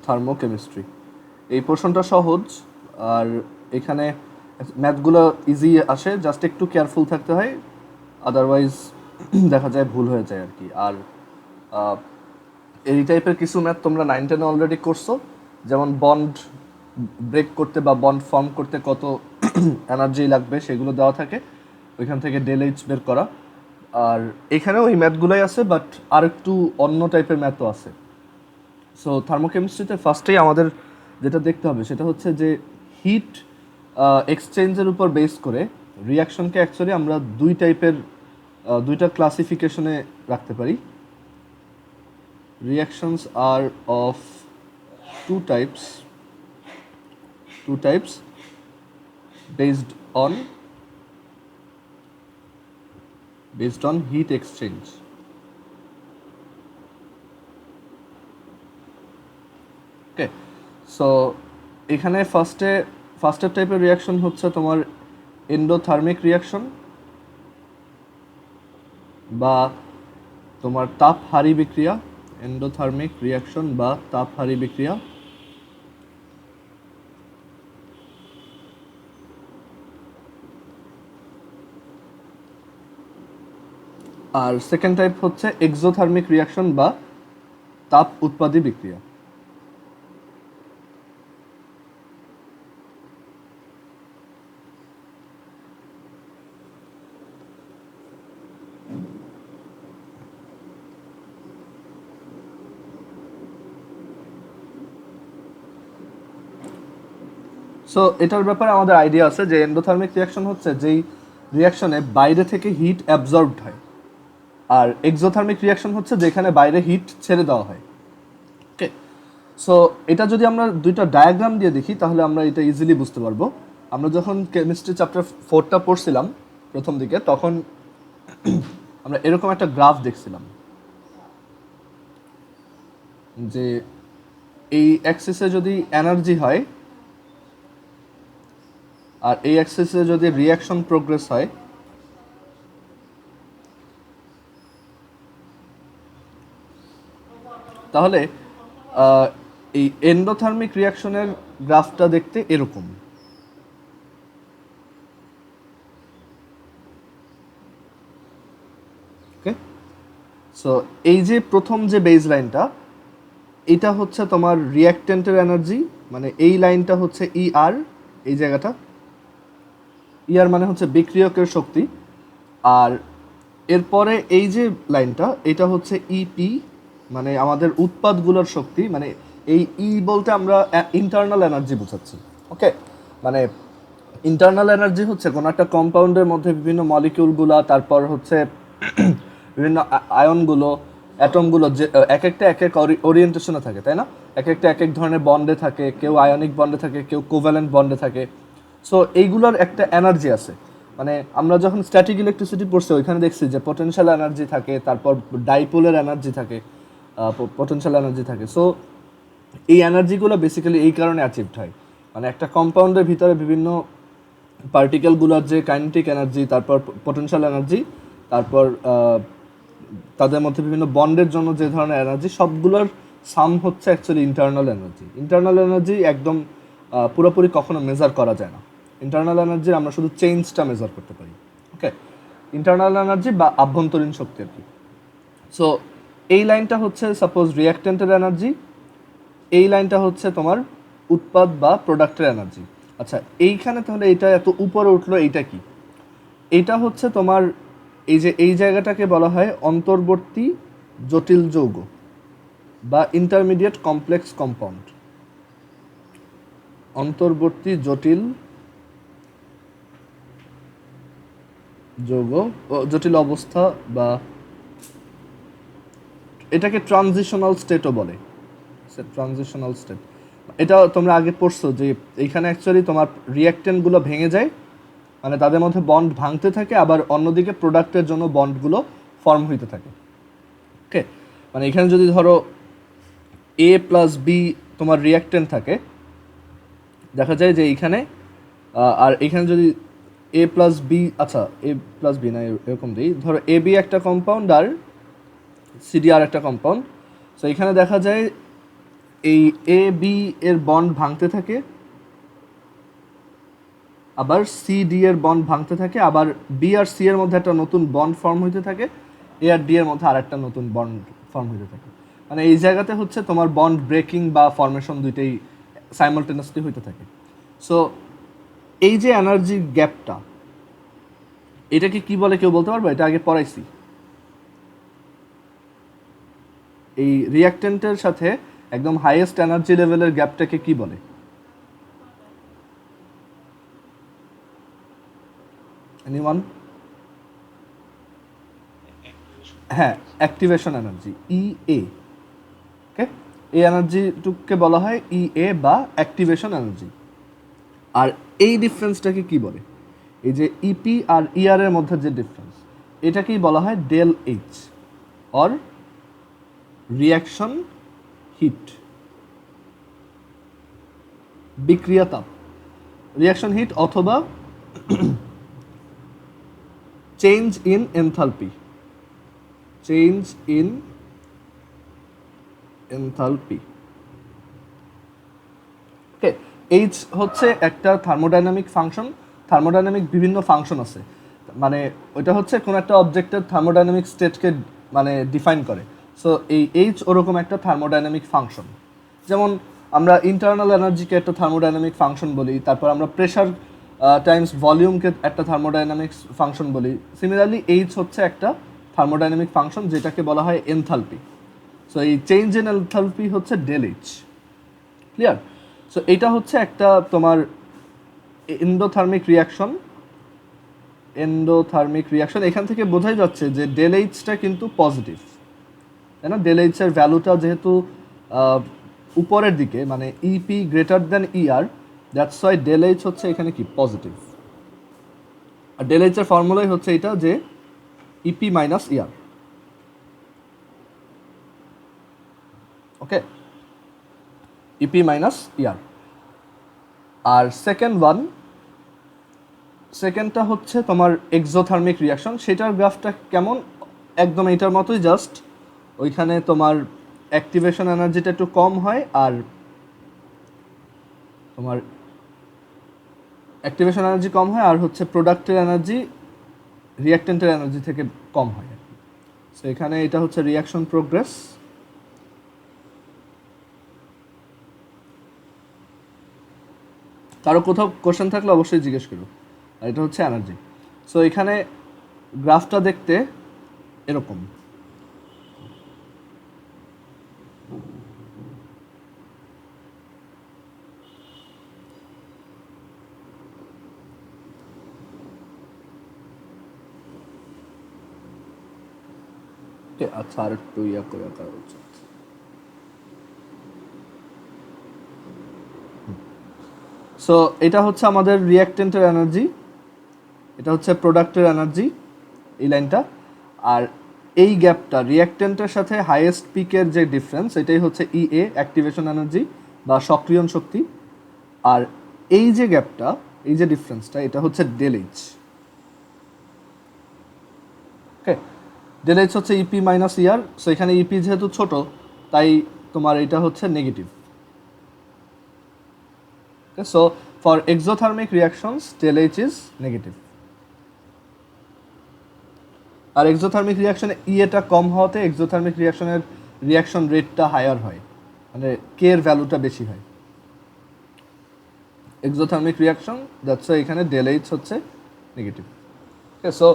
থার্মোকেমিস্ট্রি। এই পোর্শনটা সহজ, আর এখানে ম্যাথগুলো ইজি আসে, জাস্ট একটু কেয়ারফুল থাকতে হয়, আদারওয়াইজ দেখা যায় ভুল হয়ে যায় আর কি। আর এই টাইপের কিছু ম্যাথ তোমরা 9-10 অলরেডি করছো, যেমন বন্ড ব্রেক করতে বা বন্ড ফর্ম করতে কত এনার্জি লাগবে সেগুলো দেওয়া থাকে, ওইখান থেকে ডেল এইচ বের করা। আর এখানেও এই ম্যাথগুলোই আছে, বাট আর একটু অন্য টাইপের ম্যাথও আছে। সো থার্মোকেমিস্ট্রিতে ফার্স্টেই আমাদের যেটা দেখতে হবে সেটা হচ্ছে যে হিট এক্সচেঞ্জের উপর বেস করে রিয়াকশনকে অ্যাকচুয়ালি আমরা দুই টাইপের, দুইটা ক্লাসিফিকেশনে রাখতে পারি। Reactions are of two types based on heat exchange. Okay, so এখানে ফার্স্টের টাইপের রিয়াকশন হচ্ছে তোমার এন্ডোথার্মিক রিয়াকশন বা তোমার তাপ হারি বিক্রিয়া, এন্ডোথার্মিক রিয়াকশন বা তাপ হারি বিক্রিয়া। আর সেকেন্ড টাইপ হচ্ছে এক্সোথার্মিক রিয়াকশন বা তাপ উৎপাদী বিক্রিয়া। সো এটার ব্যাপারে আমাদের আইডিয়া আছে যে এন্ডোথার্মিক রিয়াকশন হচ্ছে যেই রিয়াকশনে বাইরে থেকে হিট অ্যাবজর্বড হয়, আর এক্সোথার্মিক রিয়াকশন হচ্ছে যেখানে বাইরে হিট ছেড়ে দেওয়া হয়। ওকে, সো এটা যদি আমরা দুইটা ডায়াগ্রাম দিয়ে দেখি তাহলে আমরা এটা ইজিলি বুঝতে পারবো। আমরা যখন কেমিস্ট্রি চ্যাপ্টার 4টা পড়ছিলাম প্রথম দিকে, তখন আমরা এরকম একটা গ্রাফ দেখছিলাম যে এই অ্যাক্সিসে যদি এনার্জি হয় আর এই অ্যাক্সিসে যদি রিয়াকশন প্রোগ্রেস হয়, তাহলে এই এন্ডোথার্মিক রিয়াকশনের গ্রাফটা দেখতে এরকম। ওকে, সো এই যে প্রথম যে বেজ লাইনটা, এটা হচ্ছে তোমার রিয়াক্টেন্টের এনার্জি, মানে এই লাইনটা হচ্ছে আর এই জায়গাটা আর মানে হচ্ছে বিক্রিয়কের শক্তি। আর এরপরে এই যে লাইনটা, এটা হচ্ছে ইপি, মানে আমাদের উৎপাদগুলোর শক্তি। মানে এই বলতে আমরা ইন্টারনাল এনার্জি বোঝাচ্ছি। ওকে, মানে ইন্টারনাল এনার্জি হচ্ছে কোনো একটা কম্পাউন্ডের মধ্যে বিভিন্ন মলিকিউলগুলা, তারপর হচ্ছে বিভিন্ন আয়নগুলো, অ্যাটমগুলো, যে এক একটা এক এক ওরিয়েন্টেশনে থাকে, তাই না? এক একটা এক এক ধরনের বন্ডে থাকে, কেউ আয়নিক বন্ডে থাকে, কেউ কোভ্যালেন্ট বন্ডে থাকে। সো এইগুলোর একটা এনার্জি আছে। মানে আমরা যখন স্ট্যাটিক ইলেকট্রিসিটি পড়ছি ওইখানে দেখছি যে পোটেনশিয়াল এনার্জি থাকে, তারপর ডাইপোলের এনার্জি থাকে, পোটেনশিয়াল এনার্জি থাকে। সো এই এনার্জিগুলো বেসিক্যালি এই কারণে অ্যাচিভড হয়, মানে একটা কম্পাউন্ডের ভিতরে বিভিন্ন পার্টিকেলগুলোর যে কাইনেটিক এনার্জি, তারপর পোটেনশিয়াল এনার্জি, তারপর তাদের মধ্যে বিভিন্ন বন্ডের জন্য যে ধরনের এনার্জি, সবগুলোর সাম হচ্ছে actually internal energy. Internal energy একদম পুরোপুরি কখনো মেজার করা যায় না। ইন্টারনাল এনার্জির আমরা শুধু চেঞ্জটা মেজার করতে পারি। ওকে, ইন্টারনাল এনার্জি বা আভ্যন্তরীণ শক্তি আর কি। সো এই লাইনটা হচ্ছে সাপোজ রিয়াক্টেন্টের এনার্জি, এই লাইনটা হচ্ছে তোমার উৎপাদ বা প্রোডাক্টের এনার্জি। আচ্ছা, এইখানে তাহলে এটা এত উপরে উঠলো, এইটা কি? এইটা হচ্ছে তোমার এই যে এই জায়গাটাকে বলা হয় অন্তর্বর্তী জটিল যৌগ বা ইন্টারমিডিয়েট কমপ্লেক্স কম্পাউন্ড। অন্তর্বর্তী জটিল যৌগ, জটিল অবস্থা, বা এটাকে ট্রানজিশনাল স্টেটও বলে। ট্রানজিশনাল স্টেট, এটা তোমরা আগে পড়ছো যে এইখানে অ্যাকচুয়ালি তোমার রিয়াক্টেন্টগুলো ভেঙে যায়, মানে তাদের মধ্যে বন্ড ভাঙতে থাকে, আবার অন্যদিকে প্রোডাক্টের জন্য বন্ডগুলো ফর্ম হইতে থাকে। ওকে, মানে এখানে যদি ধরো এ প্লাস বি তোমার রিয়াক্টেন্ট থাকে, দেখা যায় যে এইখানে আর এখানে যদি এ প্লাস বি, আচ্ছা এ প্লাস বি না, এরকম দিই, ধরো এ বি একটা কম্পাউন্ড আর সিডি আর একটা কম্পাউন্ড। সো এখানে দেখা যায় এই এ বি এর বন্ড ভাঙতে থাকে, আবার সি ডি এর বন্ড ভাঙতে থাকে, আবার বি আর সি এর মধ্যে একটা নতুন বন্ড ফর্ম হইতে থাকে, এ আর ডি এর মধ্যে আর একটা নতুন বন্ড ফর্ম হইতে থাকে। মানে এই জায়গাতে হচ্ছে তোমার বন্ড ব্রেকিং বা ফর্মেশন দুইটাই সাইমালটেনিয়াসলি হইতে থাকে। সো এই যে এনার্জি গ্যাপটা, এটাকে কি বলে কেউ বলতে পারবে? এটা আগে পড়াইছি। এই রিঅ্যাক্টেন্টের সাথে একদম হাইয়েস্ট এনার্জি লেভেলের গ্যাপটাকে কি বলে? এনিওয়ান? হ্যাঁ, অ্যাক্টিভেশন এনার্জি, ইএ। ওকে, এই এনার্জিটুককে বলা হয় ইএ বা অ্যাক্টিভেশন এনার্জি। আর এই ডিফারেন্সটাকে কি বলে? এই যে ইপি আর ইআর এর মধ্যে যে ডিফারেন্স, এটাকেই বলা হয় del H or reaction heat, বিক্রিয়া তাপ, রিয়াকশন হিট অথবা change in enthalpy, change in enthalpy. Okay, H হচ্ছে একটা থার্মোডাইনামিক ফাংশন। থার্মোডাইনামিক বিভিন্ন ফাংশন আছে, মানে ওইটা হচ্ছে কোন একটা অবজেক্টের থার্মোডাইনামিক স্টেটকে মানে ডিফাইন করে। সো এই এইচ ওরকম একটা থার্মোডাইনামিক ফাংশন। যেমন আমরা ইন্টারনাল এনার্জিকে একটা থার্মোডাইনামিক ফাংশন বলি, তারপর আমরা প্রেশার টাইমস ভলিউমকে একটা থার্মোডাইনামিক ফাংশন বলি। সিমিলারলি এইচ হচ্ছে একটা থার্মোডাইনামিক ফাংশন যেটাকে বলা হয় এনথালপি। সো এই চেঞ্জ ইন এনথালপি হচ্ছে ডেল এইচ। ক্লিয়ার? সো এটা হচ্ছে একটা তোমার এন্ডোথার্মিক রিয়াকশন। এন্ডোথার্মিক রিয়াকশন, এখান থেকে বোঝাই যাচ্ছে যে ডেল এইচটা কিন্তু পজিটিভ, তাই না? ডেল এইচ এর ভ্যালুটা যেহেতু উপরের দিকে, মানে EP greater than ER, that's why del H হচ্ছে এখানে কি পজিটিভ। আর ডেল এইচ এর ফর্মুলাই হচ্ছে এটা যে ইপি মাইনাস ইআর। ওকে, ইপি মাইনাস ইআর। আর সেকেন্ডটা হচ্ছে তোমার এক্সোথার্মিক রিয়াকশন। সেটার গ্রাফটা কেমন? একদম এইটার মতোই, জাস্ট ওইখানে তোমার অ্যাক্টিভেশন এনার্জিটা একটু কম হয়, আর তোমার অ্যাক্টিভেশন এনার্জি কম হয়, আর হচ্ছে প্রোডাক্টের এনার্জি রিঅ্যাক্টেন্টের এনার্জি থেকে কম হয় আর কি। সো এখানে এটা হচ্ছে রিয়াকশন প্রোগ্রেস। কারো কোথাও কোশ্চেন থাকলে অবশ্যই জিজ্ঞেস করো। আর এটা হচ্ছে এনার্জি। সো এখানে গ্রাফটা দেখতে এরকম। আচ্ছা, আর একটু ইয়া করে আঁকা উচিত। সো এটা হচ্ছে আমাদের রিঅ্যাক্টেন্টের এনার্জি, এটা হচ্ছে প্রোডাক্টের এনার্জি, এই লাইনটা। আর এই গ্যাপটা রিঅ্যাক্টেন্টের সাথে হাইয়েস্ট পিকের যে ডিফারেন্স, এটাই হচ্ছে ইএ, অ্যাক্টিভেশন এনার্জি বা সক্রিয়ণ শক্তি। আর এই যে গ্যাপটা, এই যে ডিফারেন্সটা, এটা হচ্ছে del H. Okay, del H হচ্ছে ইপি মাইনাস ইআর। সো এখানে ইপি যেহেতু ছোট, তাই তোমার এটা হচ্ছে negative. So for exothermic reactions del H is negative. আর এক্সোথার্মিক রিয়াকশনে ইএটা কম হওয়াতে এক্সোথার্মিক রিয়াকশনের রিয়াকশন রেটটা হায়ার হয়, মানে কে এর ভ্যালুটা বেশি হয়। এক্সোথার্মিক রিয়াকশন, দ্যাটস এখানে ডেল এইচ হচ্ছে নেগেটিভ। ওকে, সো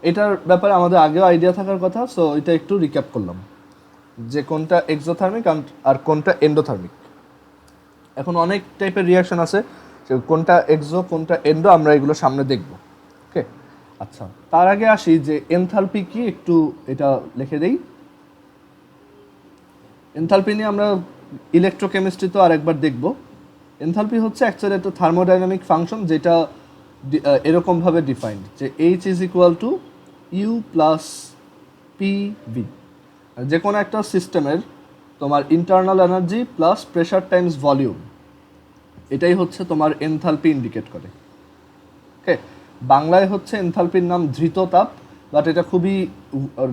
এটার ব্যাপারে আমাদের আগেও আইডিয়া থাকার কথা। সো এটা একটু রিক্যাপ করলাম যে কোনটা এক্সোথার্মিক আর কোনটা এন্ডোথার্মিক। এখন অনেক টাইপের রিয়াকশন আছে, কোনটা এক্সো কোনটা এন্ডো আমরা এগুলো সামনে দেখব। ওকে, আচ্ছা, তার আগে আসি যে এনথালপি কি, একটু এটা লিখে দেই। এনথালপি নিয়ে আমরা ইলেকট্রোকেমিস্ট্রি তো আরেকবার দেখব। এনথালপি হচ্ছে অ্যাকচুয়ালি একটা থার্মোডাইনামিক ফাংশন, যেটা এরকমভাবে ডিফাইন্ড যে H is equal to U plus PV. যে কোনো একটা সিস্টেমের তোমার internal energy plus pressure times volume, এটাই হচ্ছে তোমার এনথালপি ইন্ডিকেট করে। ওকে, বাংলায় হচ্ছে এনথালপির নাম ধৃত তাপ, বাট এটা খুবই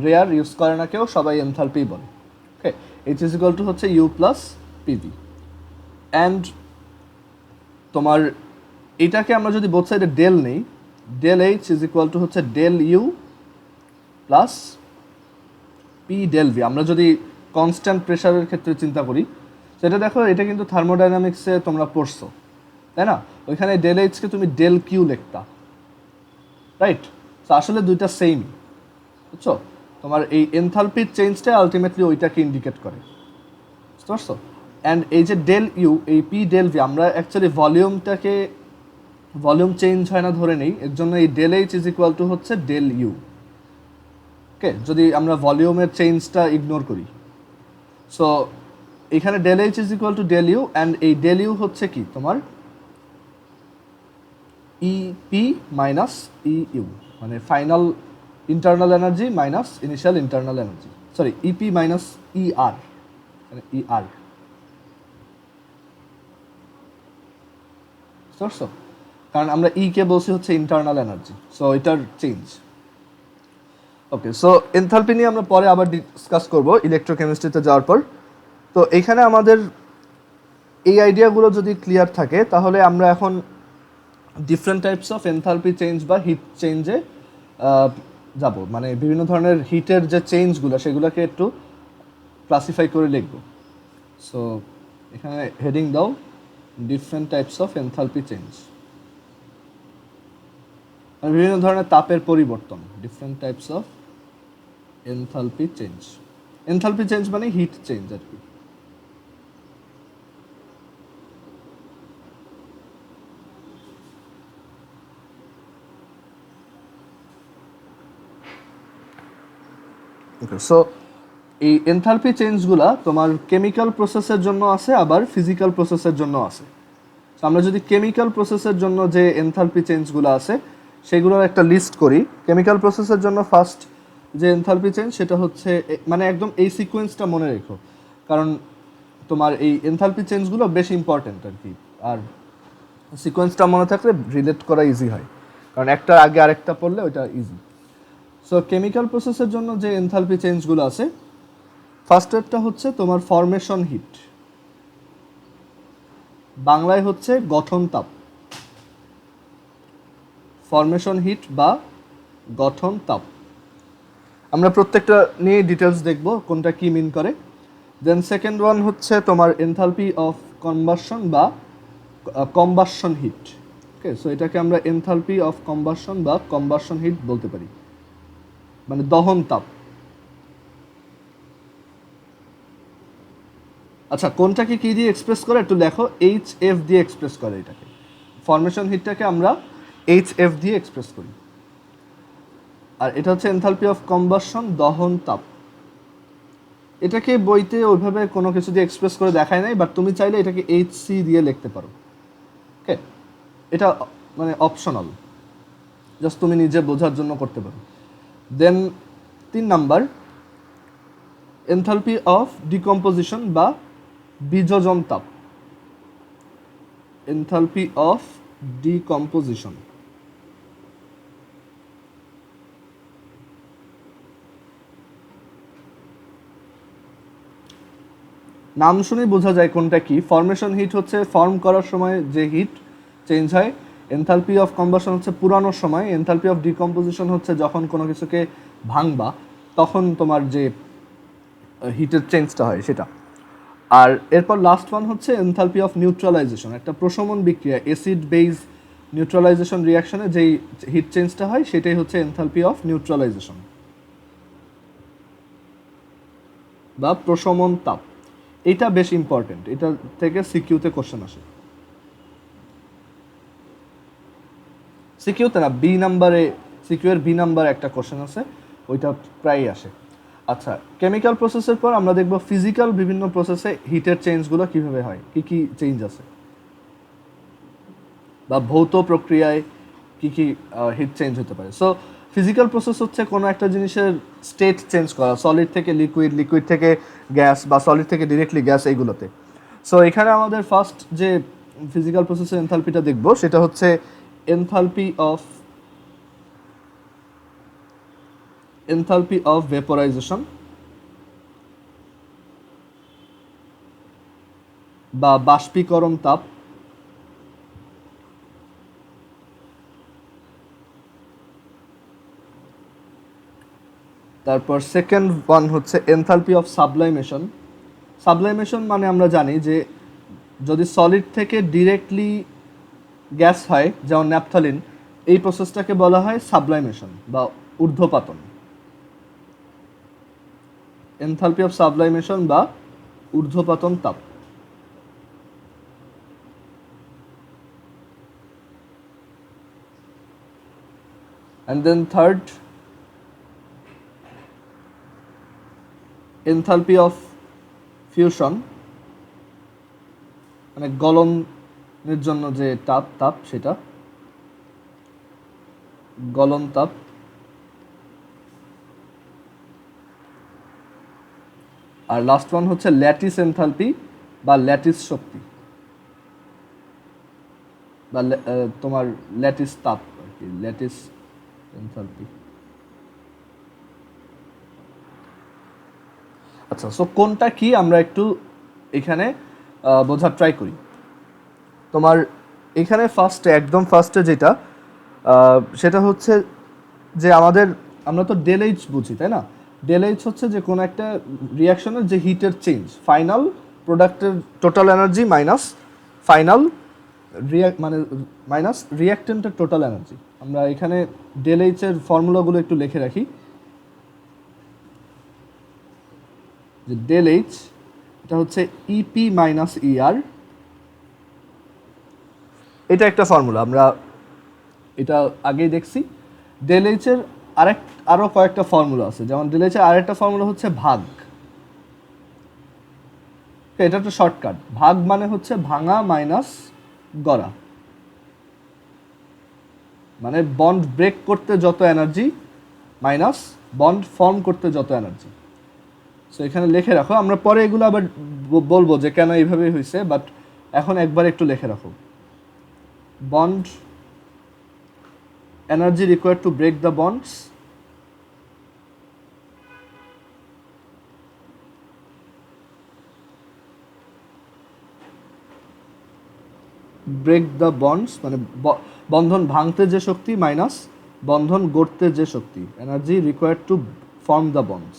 রেয়ার, ইউজ করে না কেউ, সবাই এনথালপি বলে। Okay, H is equal to হচ্ছে ইউ প্লাস পিভি। অ্যান্ড তোমার এটাকে আমরা যদি বোথ সাইডে ডেল নেই, del H is equal to হচ্ছে del U plus P del V. আমরা যদি কনস্ট্যান্ট প্রেশারের ক্ষেত্রে চিন্তা করি, সেটা দেখো এটা কিন্তু থার্মোডাইনামিক্সে তোমরা পড়ছো, তাই না? ওইখানে ডেল এইচকে তুমি ডেল কিউ লিখতা, রাইট? তো আসলে দুইটা সেম, বুঝছো? তোমার এই এনথালপির চেঞ্জটা আলটিমেটলি ওইটাকে ইন্ডিকেট করে, বুঝতে পারছো? অ্যান্ড এই যে ডেল ইউ, এই পি ডেল ভি, আমরা অ্যাকচুয়ালি ভলিউমটাকে ভলিউম চেঞ্জ হয় না ধরে নেই, এর জন্য এই del H is equal to হচ্ছে ডেল ইউ। ওকে, যদি আমরা ভলিউমের চেঞ্জটা ইগনোর করি, সো এখানে del H is equal to del U, and এই ডেল ইউ হচ্ছে কি তোমার ইপি মাইনাস ইউ, মানে final internal energy minus initial internal energy, sorry EP minus ER, মানে ইআর, বুঝতে পারছো? কারণ আমরা কে বলছি হচ্ছে ইন্টারনাল এনার্জি, সো এটার চেঞ্জ। ওকে, সো এনথালপি নিয়ে আমরা পরে আবার ডিসকাস করব ইলেকট্রোকেমিস্ট্রিতে যাওয়ার পর। তো এখানে আমাদের এই আইডিয়াগুলো যদি ক্লিয়ার থাকে, তাহলে আমরা এখন different types of enthalpy change বা হিট চেঞ্জে যাব, মানে বিভিন্ন ধরনের হিটের যে চেঞ্জগুলো সেগুলোকে একটু ক্লাসিফাই করে লিখব। সো এখানে হেডিং দাও different types of enthalpy change, বিভিন্ন ধরনের তাপের পরিবর্তন, different types of enthalpy change. Enthalpy change মানে হিট চেঞ্জ আর কি। ওকে, সো এই এনথালপি চেঞ্জগুলা তোমার কেমিক্যাল প্রসেসের জন্য আছে, আবার ফিজিক্যাল প্রসেসের জন্য আছে। তো আমরা যদি কেমিক্যাল প্রসেসের জন্য যে এনথালপি চেঞ্জগুলো আছে সেগুলোর একটা লিস্ট করি। কেমিক্যাল প্রসেসের জন্য ফার্স্ট যে এনথালপি চেঞ্জ সেটা হচ্ছে, মানে একদম এই সিকোয়েন্সটা মনে রেখো, কারণ তোমার এই এনথালপি চেঞ্জগুলো বেশ ইম্পর্টেন্ট আর কি, আর সিকোয়েন্সটা মনে থাকলে রিলেট করা ইজি হয়, কারণ একটার আগে আরেকটা পড়লে ওইটা ইজি। সো কেমিক্যাল প্রসেসের জন্য যে এনথালপি চেঞ্জগুলো আছে, ফার্স্টেরটা হচ্ছে তোমার ফরমেশন হিট, বাংলায় হচ্ছে গঠন তাপ, ফরমেশন হিট বা গঠন তাপ। আমরা প্রত্যেকটা নিয়ে ডিটেলস দেখব কোনটা কি মিন করে। দেন সেকেন্ড ওয়ান হচ্ছে তোমার এনথালপি অফ কম্বাসন বা কম্বাসন হিট। ওকে, সো এটাকে আমরা এনথালপি অফ কম্বাসন বা কম্বাসন হিট বলতে পারি, মানে দহন তাপ। আচ্ছা, কোনটাকে কি দিয়ে এক্সপ্রেস করে একটু দেখো, এইচ এফ দিয়ে এক্সপ্রেস করে এটাকে। ফরমেশন হিটটাকে আমরা এইচ এফ দিয়ে এক্সপ্রেস করি, আর এটা হচ্ছে এনথালপি অফ কম্বাসন, দহন তাপ। এটাকে বইতে ওইভাবে কোনো কিছু দিয়ে এক্সপ্রেস করে দেখায় নাই, বাট তুমি চাইলে এটাকে এইচ সি দিয়ে লিখতে পারো। ওকে, এটা মানে অপশনাল, জাস্ট তুমি নিজে বোঝার জন্য করতে পারো। দেন 3 নাম্বার এনথালপি অফ ডিকম্পোজিশন বা বিযোজন তাপ, এনথালপি অফ ডিকম্পোজিশন। নাম শুনেই বোঝা যায় কোনটা কি। ফরমেশন হিট হচ্ছে ফর্ম করার সময় যে হিট চেঞ্জ হয়, এনথালপি অফ কম্বাসন হচ্ছে পুরানোর সময়, এনথালপি অফ ডিকম্পোজিশন হচ্ছে যখন কোনো কিছুকে ভাঙবা তখন তোমার যে হিটের চেঞ্জটা হয় সেটা। আর এরপর লাস্ট ওয়ান হচ্ছে এনথালপি অফ নিউট্রালাইজেশন, একটা প্রশমন বিক্রিয়া, অ্যাসিড বেস নিউট্রালাইজেশন রিয়াকশনে যেই হিট চেঞ্জটা হয় সেটাই হচ্ছে এনথালপি অফ নিউট্রালাইজেশন বা প্রশমন তাপ। এটা বেশ ইম্পর্টেন্ট, এটা থেকে সিকিউতে কোশ্চেন আসে। সিকিউতে না, বি নাম্বারে, সিকিউ এর বি নাম্বার একটা কোশ্চেন আছে, ওইটা প্রায়ই আসে। আচ্ছা, কেমিক্যাল প্রসেসের পর আমরা দেখব ফিজিক্যাল বিভিন্ন প্রসেসে হিটের চেঞ্জগুলো কিভাবে হয়, কি কি চেঞ্জ আছে, বা ভৌত প্রক্রিয়ায় কি কি হিট চেঞ্জ হতে পারে। সো ফিজিক্যাল প্রসেস হচ্ছে কোনো একটা জিনিসের স্টেট চেঞ্জ করা, সলিড থেকে লিকুইড, লিকুইড থেকে গ্যাস, বা সলিড থেকে ডিরেক্টলি গ্যাস, এইগুলোতে। সো এখানে আমাদের ফার্স্ট যে ফিজিক্যাল প্রসেসের এনথালপিটা দেখব সেটা হচ্ছে এনথালপি অফ ভেপোরাইজেশন। বা বাষ্পীকরণ তাপ। তারপর সেকেন্ড ওয়ান হচ্ছে এনথালপি অফ সাবলাইমেশন। সাবলাইমেশন মানে আমরা জানি যে যদি সলিড থেকে ডিরেক্টলি গ্যাস হয়, যেমন ন্যাপথলিন, এই প্রসেসটাকে বলা হয় সাবলাইমেশন বা ঊর্ধ্বপাতন। এনথালপি অফ সাবলাইমেশন বা ঊর্ধ্বপাতন তাপ। And then third, enthalpy of fusion, মানে গলনের জন্য যে তাপ সেটা গলন তাপ। আর লাস্ট ওয়ান হচ্ছে ল্যাটিস এনথালপি বা ল্যাটিস শক্তি বা তোমার ল্যাটিস তাপ আর কি, ল্যাটিস এনথালপি। আচ্ছা, সো কোনটা কি আমরা একটু এখানে বোঝার ট্রাই করি। তোমার এখানে একদম ফার্স্টে যেটা সেটা হচ্ছে যে আমরা তো ডেল এইচ বুঝি, তাই না? ডেল এইচ হচ্ছে যে কোনো একটা রিয়াকশনের যে হিটের চেঞ্জ, ফাইনাল প্রোডাক্টের টোটাল এনার্জি মাইনাস ফাইনাল মানে মাইনাস রিয়াক্টেন্টের টোটাল এনার্জি। আমরা এখানে ডেল এইচের ফর্মুলাগুলো একটু লিখে রাখি। যে ডেল এইচ এটা হচ্ছে ইপি মাইনাস ইআর, এটা একটা ফর্মুলা, আমরা এটা আগেই দেখছি। ডেল এইচের আরও কয়েকটা ফর্মুলা আছে, যেমন ডেল এইচের আরেকটা ফর্মুলা হচ্ছে ভাগ। এটা একটা শর্টকাট। ভাগ মানে হচ্ছে ভাঙা মাইনাস গড়া, মানে বন্ড ব্রেক করতে যত এনার্জি মাইনাস বন্ড ফর্ম করতে যত এনার্জি। সো এখানে লিখে রাখো, আমরা পরে এগুলো আবার বলবো যে কেন এইভাবেই হয়েছে, বাট এখন একবার একটু লিখে রাখো। Bond energy required to break the bonds মানে বন্ধন ভাঙতে যে শক্তি মাইনাস বন্ধন গড়তে যে শক্তি, energy required to form the bonds.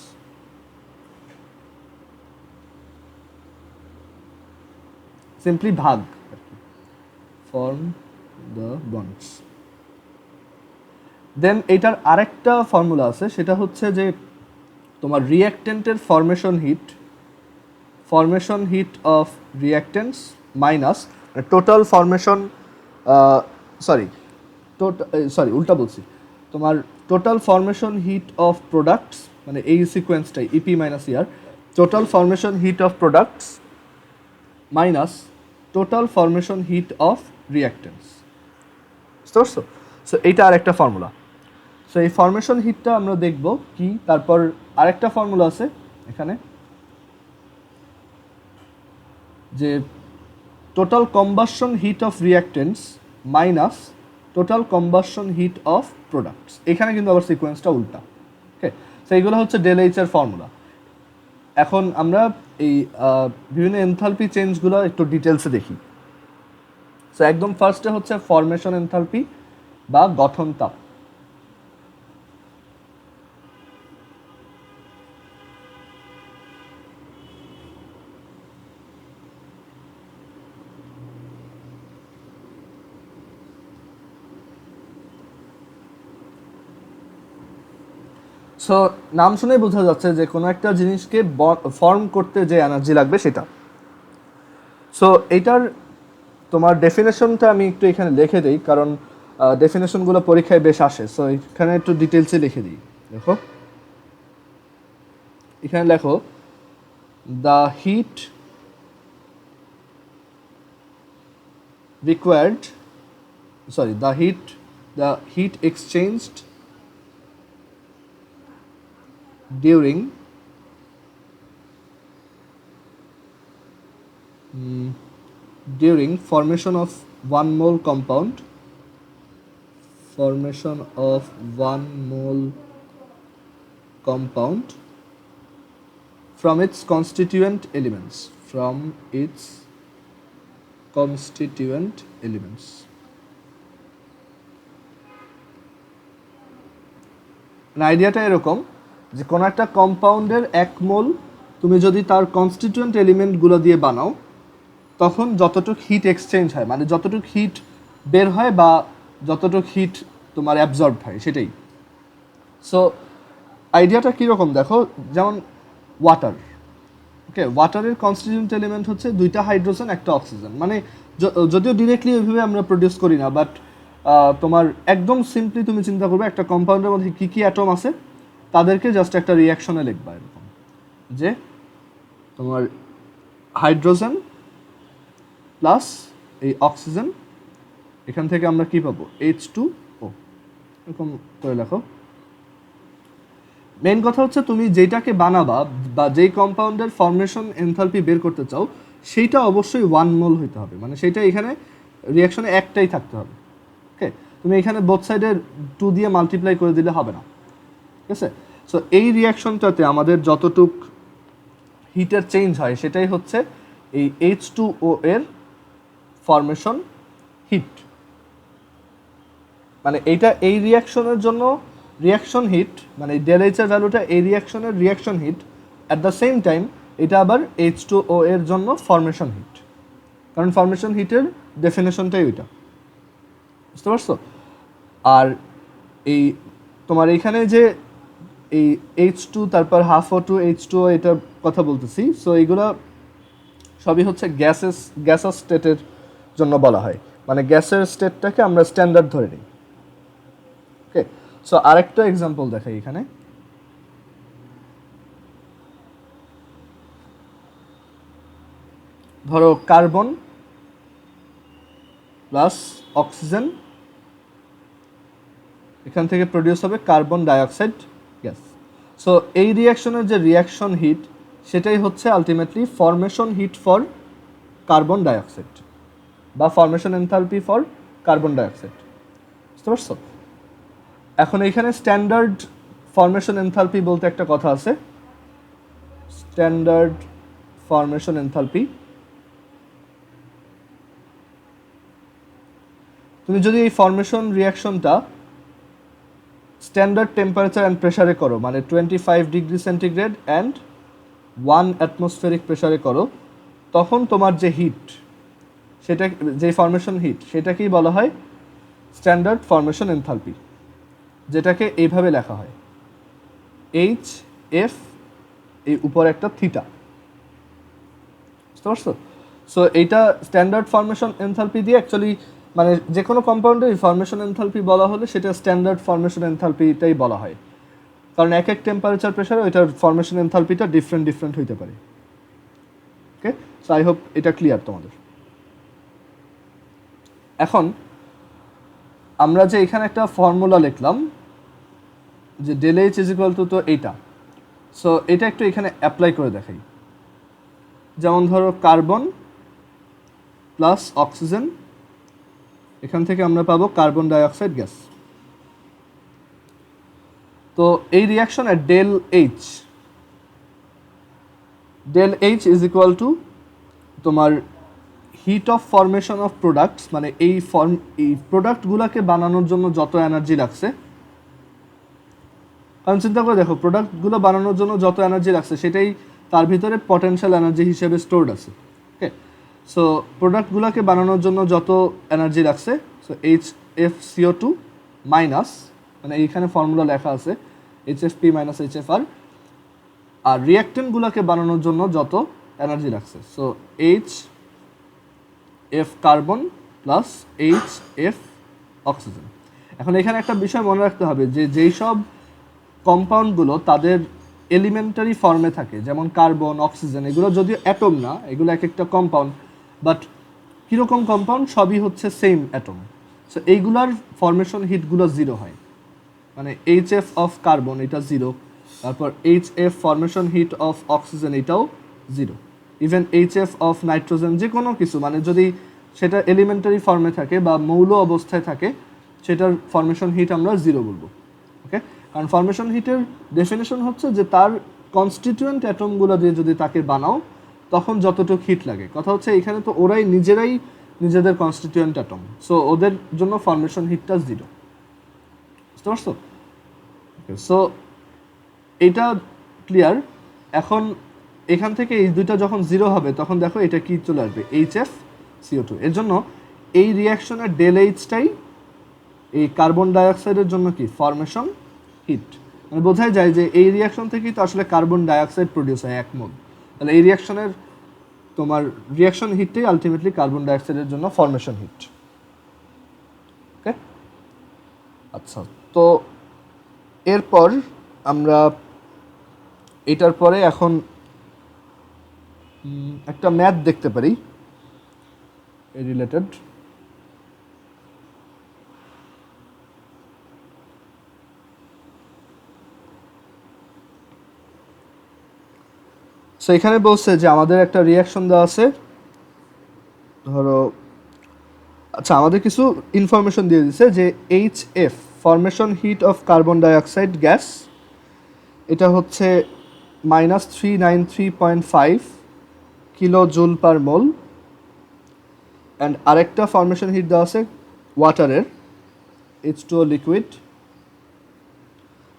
Simply ভাগ, ফর্ম দ্য বন্ডস। দেন এইটার আরেকটা ফর্মুলা আছে, সেটা হচ্ছে যে তোমার রিঅ্যাক্টেন্টের formation heat of reactants minus total formation উল্টা বলছি, তোমার total formation heat of products, মানে এই সিকোয়েন্সটাই EP minus ER, total formation heat of products minus total formation heat of reactants. বুঝতে পারছো? সো এইটা আরেকটা ফর্মুলা। সো এই ফরমেশন হিটটা আমরা দেখব কি। তারপর আরেকটা ফর্মুলা আছে এখানে, যে total combustion heat of reactants minus total combustion heat of products. এখানে কিন্তু আবার সিকোয়েন্সটা উল্টা। ওকে, সো এইগুলো হচ্ছে ডেল এইচ এর ফর্মুলা। এখন আমরা এই বিভিন্ন এনথালপি চেঞ্জগুলো একটু ডিটেলসে দেখি। সো একদম ফার্স্টে হচ্ছে ফরমেশন এনথালপি বা গঠন তাপ। সো নাম শুনেই বোঝা যাচ্ছে যে কোনো একটা জিনিসকে ফর্ম করতে যে এনার্জি লাগবে সেটা। সো এইটার তোমার ডেফিনেশনটা আমি একটু এখানে লিখে দিই, কারণ ডেফিনেশনগুলো পরীক্ষায় বেশ আসে। সো এখানে একটু ডিটেলসে লিখে দিই। দেখো এখানে লেখো, the heat exchanged during formation of one mole compound from its constituent elements constituent elements. আইডিয়াটা এরকম যে কোনো একটা কম্পাউন্ডের 1 মোল তুমি যদি তার কনস্টিটিউয়েন্ট এলিমেন্টগুলো দিয়ে বানাও, তখন যতটুকু হিট এক্সচেঞ্জ হয়, মানে যতটুকু হিট বের হয় বা যতটুকু হিট তোমার অ্যাবজর্ব হয়, সেটাই। সো আইডিয়াটা কীরকম দেখো, যেমন ওয়াটার। ওকে, ওয়াটারের কনস্টিটিউয়েন্ট এলিমেন্ট হচ্ছে 2টা হাইড্রোজেন 1টা অক্সিজেন। মানে যদিও ডিরেক্টলি ওইভাবে আমরা প্রডিউস করি না, বাট তোমার একদম সিম্পলি তুমি চিন্তা করবে একটা কম্পাউন্ডের মধ্যে কী কী অ্যাটম আছে তাদেরকে জাস্ট একটা রিয়াকশনে লিখবা এরকম, যে তোমার হাইড্রোজেন প্লাস এই অক্সিজেন, এখান থেকে আমরা কি পাবো, H2O, এরকম করে লেখো। মেইন কথা হচ্ছে তুমি যেটাকে বানাবা বা যেই কম্পাউন্ডের ফর্মেশন এনথালপি বের করতে চাও সেইটা অবশ্যই 1 মোল হইতে হবে, মানে সেইটা এখানে রিয়াকশনে একটাই থাকতে হবে। ওকে, তুমি এখানে বোথ সাইডে 2 দিয়ে মাল্টিপ্লাই করে দিলে হবে না, ঠিক আছে? সো এই রিয়াকশনটাতে আমাদের যতটুক হিটের চেঞ্জ হয় সেটাই হচ্ছে এই H2O এর ফর্মেশন হিট। মানে এইটা এই রিয়াকশনের জন্য রিয়াকশন হিট, মানে ডেল এইচ এর ভ্যালুটা এই রিয়াকশনের reaction heat, at the same time এটা আবার H2O এর জন্য ফর্মেশন হিট, কারণ ফর্মেশন হিটের ডেফিনেশনটাই ওইটা, বুঝতে পারছো? আর এই তোমার এইখানে যে এই H2 তারপর ½ H2O এটার কথা বলতেছি, সো এইগুলা সবই হচ্ছে গ্যাসের স্টেটের জন্য বলা হয়, মানে গ্যাসের স্টেটটাকে আমরা স্ট্যান্ডার্ড ধরে নিই। ওকে, সো আরেকটা এক্সাম্পল দেখাই এখানে। ধরো কার্বন প্লাস অক্সিজেন, এখান থেকে প্রডিউস হবে কার্বন ডাইঅক্সাইড গ্যাস। সো এই রিয়াকশনের যে রিয়াকশন হিট সেটাই হচ্ছে ultimately formation heat for carbon dioxide বা formation enthalpy for carbon dioxide, বুঝতে পারছো? এখন এইখানে স্ট্যান্ডার্ড ফরমেশন এনথালপি বলতে একটা কথা আছে, স্ট্যান্ডার্ড ফরমেশন এনথালপি। তুমি যদি এই ফরমেশন রিয়াকশনটা স্ট্যান্ডার্ড টেম্পারেচার অ্যান্ড প্রেসারে করো, মানে 25 ডিগ্রি সেন্টিগ্রেড অ্যান্ড 1 অ্যাটমসফেরিক প্রেসারে করো, তখন তোমার যে হিট, সেটা যে ফরমেশন হিট সেটাকেই বলা হয় স্ট্যান্ডার্ড ফরমেশন এনথালপি, যেটাকে এইভাবে লেখা হয় HF, এই উপরে একটা থিটা, বুঝতে পারছো? সো এইটা স্ট্যান্ডার্ড ফরমেশন এনথালপি দিয়ে অ্যাকচুয়ালি মানে যে কোনো কম্পাউন্ডের ফরমেশন এনথালপি বলা হলে সেটা স্ট্যান্ডার্ড ফরমেশন এনথালপিটাই বলা হয়, কারণ এক এক টেম্পারেচার প্রেসারে ওইটার ফরমেশন এনথালপিটা ডিফারেন্ট হইতে পারে। ওকে, সো আই হোপ এটা ক্লিয়ার তোমাদের। এখন আমরা যে এখানে একটা ফর্মুলা লিখলাম যে del H is equal to, তো এইটা, সো এটা একটু এখানে অ্যাপ্লাই করে দেখাই। যেমন ধরো কার্বন প্লাস অক্সিজেন, এখান থেকে আমরা পাবো কার্বন ডাইঅক্সাইড গ্যাস। তো এই রিয়াকশনে del H is equal to তোমার heat of formation of products, মানে এই প্রোডাক্টগুলোকে বানানোর জন্য যত এনার্জি লাগছে, কারণ চিন্তা করে দেখো প্রোডাক্টগুলো বানানোর জন্য যত এনার্জি লাগছে সেটাই তার ভিতরে পটেনশিয়াল এনার্জি হিসেবে স্টোরড আছে। ওকে, সো প্রোডাক্টগুলোকে বানানোর জন্য যত এনার্জি লাগছে, সো HFCO2 মাইনাস, মানে এইখানে ফর্মুলা লেখা আছে HFP মাইনাস HFR, আর রিয়াক্টেন্টগুলোকে বানানোর জন্য যত এনার্জি লাগছে, so HF carbon plus HF oxygen. এখন এখানে একটা বিষয় মনে রাখতে হবে যে যেই সব কম্পাউন্ডগুলো তাদের এলিমেন্টারি ফর্মে থাকে, যেমন কার্বন, অক্সিজেন, এগুলো যদিও অ্যাটম না, এগুলো এক একটা কম্পাউন্ড, বাট কীরকম কম্পাউন্ড, সবই হচ্ছে সেম অ্যাটম। সো এইগুলার ফরমেশন হিটগুলো 0 হয়, মানে HF অফ কার্বন এটা 0, তারপর HF formation heat of oxygen এটাও 0, ইভেন HF অফ নাইট্রোজেন, যে কোনো কিছু মানে যদি সেটা এলিমেন্টারি ফর্মে থাকে বা মৌল অবস্থায় থাকে সেটার ফরমেশন হিট আমরা 0 বলবো। ওকে, কারণ ফরমেশন হিটের ডেফিনেশন হচ্ছে যে তার কনস্টিটিউয়েন্ট অ্যাটমগুলো দিয়ে যদি তাকে বানাও তখন যতটুকু হিট লাগে। কথা হচ্ছে এখানে তো ওরাই নিজেরাই নিজেদের কনস্টিটিউয়েন্ট অ্যাটম, সো ওদের জন্য ফরমেশন হিটটা 0। বুঝতে পারছো? সো এটা ক্লিয়ার। এখন এখান থেকে এই দুইটা যখন 0 হবে তখন দেখো এটা কি চলে আসবে, HFCO2। এর জন্য এই রিয়াকশনের ডেল এইচটাই এই কার্বন ডাইঅক্সাইডের জন্য কি ফরমেশন হিট, মানে বোঝাই যায় যে এই রিয়াকশন থেকেই তো আসলে কার্বন ডাইঅক্সাইড প্রডিউস হয় 1 মোল। তাহলে এই রিয়াকশনের তোমার রিয়াকশন হিটটাই আলটিমেটলি কার্বন ডাইঅক্সাইডের জন্য ফরমেশন হিট। ওকে, আচ্ছা, তো এরপর আমরা এটার পরে এখন একটা ম্যাথ দেখতে পারি রিলেটেড। সো এখানে বলছে যে আমাদের একটা রিয়াকশন দেওয়া আছে, ধরো আচ্ছা আমাদের কিছু ইনফরমেশন দিয়ে দিছে যে HF formation heat of carbon dioxide gas, এটা হচ্ছে -393.5 kilo joule per mole. And আরেকটা ফরমেশন হিট দেওয়া আছে ওয়াটারের H2O লিকুইড,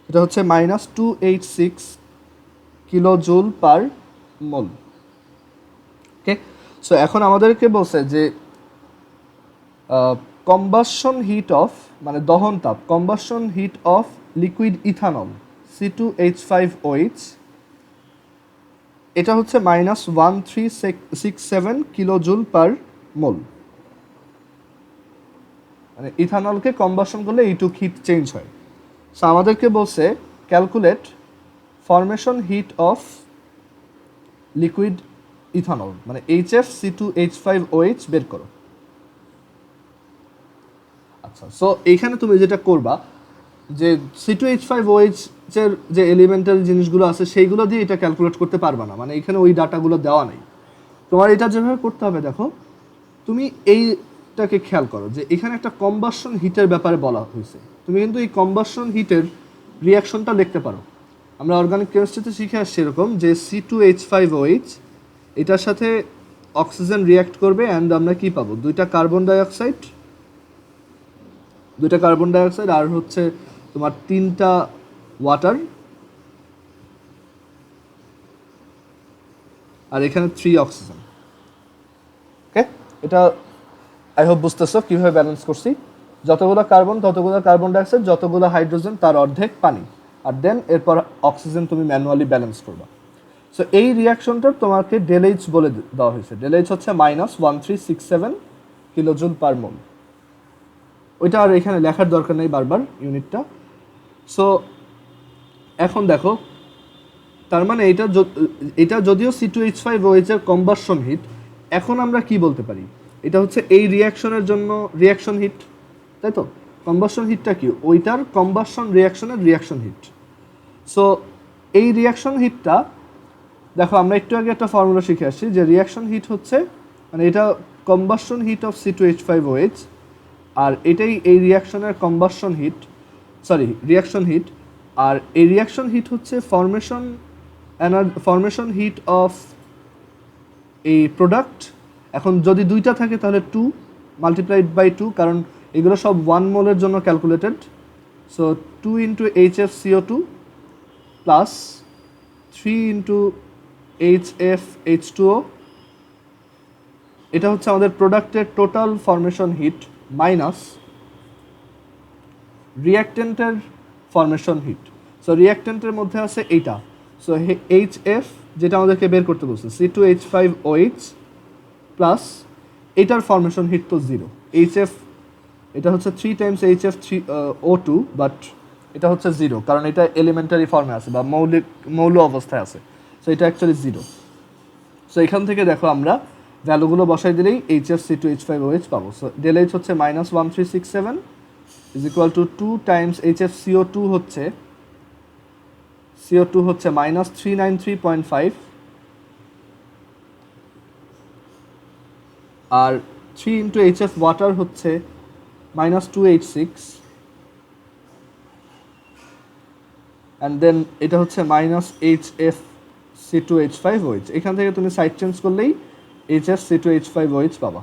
এটা হচ্ছে -286 কিলো জুল পার মোল। ওকে, সো এখন আমাদেরকে বলছে যে কম্বাসন হিট অফ, মানে দহন তাপ, combustion heat of liquid ethanol C2H5OH, এটা হচ্ছে -1367 কিলো জুল পার মোল। মানে ইথানলকে কম্বাসন করলে এইটুক হিট চেঞ্জ হয়। সো আমাদেরকে বলছে calculate formation heat of liquid ethanol, মানে HFC2H5OH বের করো। আচ্ছা, সো এইখানে তুমি যেটা করবা যে C2H5OH এর যে এলিমেন্টারি জিনিসগুলো আছে সেইগুলো দিয়ে এটা ক্যালকুলেট করতে পারবা না, মানে এখানে ওই ডাটাগুলো দেওয়া নেই। তোমার এটা যেভাবে করতে হবে, দেখো তুমি এইটাকে খেয়াল করো যে এখানে একটা কম্বাসন হিটের ব্যাপারে বলা হয়েছে, তুমি কিন্তু এই কম্বাসন হিটের রিয়াকশনটা লিখতে পারো। আমরা অর্গানিক কেমিস্ট্রিতে শিখে আসছি এরকম যে C2H5OH এটার সাথে অক্সিজেন রিয়াক্ট করবে অ্যান্ড আমরা কি পাবো, দুইটা কার্বন ডাইঅক্সাইড আর হচ্ছে তোমার 3টা ওয়াটার, আর এখানে 3 অক্সিজেন। ওকে, এটা আই হোপ বুঝতেছো কীভাবে ব্যালেন্স করছি। যতগুলো কার্বন ততগুলো কার্বন ডাইঅক্সাইড, যতগুলো হাইড্রোজেন তার অর্ধেক পানি, আর দেন এরপর অক্সিজেন তুমি ম্যানুয়ালি ব্যালেন্স করবা। সো এই রিয়াকশনটা তোমাকে ডেলএইচ বলে দেওয়া হয়েছে। ডেলএইচ হচ্ছে -1367 কিলোজুল পার মোল। ওইটা আর এখানে লেখার দরকার নেই বারবার ইউনিটটা। সো এখন দেখো, তার মানে এটা যদিও C2H5OH এর কম্বাসন হিট, এখন আমরা কি বলতে পারি, এটা হচ্ছে এই রিয়াকশনের জন্য রিয়াকশন হিট, তাই তো? কম্বাসন হিটটা কি, ওইটার কম্বাসন রিয়াকশনের রিয়াকশন হিট। সো এই রিয়াকশন হিটটা দেখো, আমরা একটু আগে একটা ফর্মুলা শিখে আসছি যে রিয়াকশন হিট হচ্ছে, মানে এটা কম্বাসন হিট অফ C2H5OH, আর এটাই এই রিয়াকশনের কম্বাসন হিট, রিয়াকশন হিট। আর এই রিয়াকশন হিট হচ্ছে ফরমেশন হিট অফ এই প্রোডাক্ট। এখন যদি দুইটা থাকে তাহলে 2 মাল্টিপ্লাইড বাই 2, কারণ এগুলো সব 1 মোলের জন্য calculated. So 2 × HFCO2 plus 3 × HFH2O, এটা হচ্ছে আমাদের প্রোডাক্টের টোটাল ফরমেশন হিট মাইনাস রিয়াক্টেন্টের ফরমেশন হিট। সো রিয়াক্টেন্টের মধ্যে আছে এইটা, সো HF যেটা আমাদেরকে বের করতে বলছে C2H5OH প্লাস এটার ফরমেশন হিট তো 0, HF এটা হচ্ছে 3 টাইমস HFO2, বাট এটা হচ্ছে 0 কারণ এটা এলিমেন্টারি ফর্মে আছে বা মৌল অবস্থায় আছে। সো এটা অ্যাকচুয়ালি 0। সো এখান থেকে দেখো আমরা ভ্যালুগুলো বসাই দিলেই HFC2H5OH পাবো। সো ডেলএইচ হচ্ছে -1367 is equal two 2 Times HFCO2 হচ্ছে -393.5, আর 3 × HF ওয়াটার হচ্ছে -286, অ্যান্ড দেন এটা হচ্ছে -HFC2H5OH। এখান থেকে তুমি সাইড চেঞ্জ করলেই HFC2H5OH পাবা।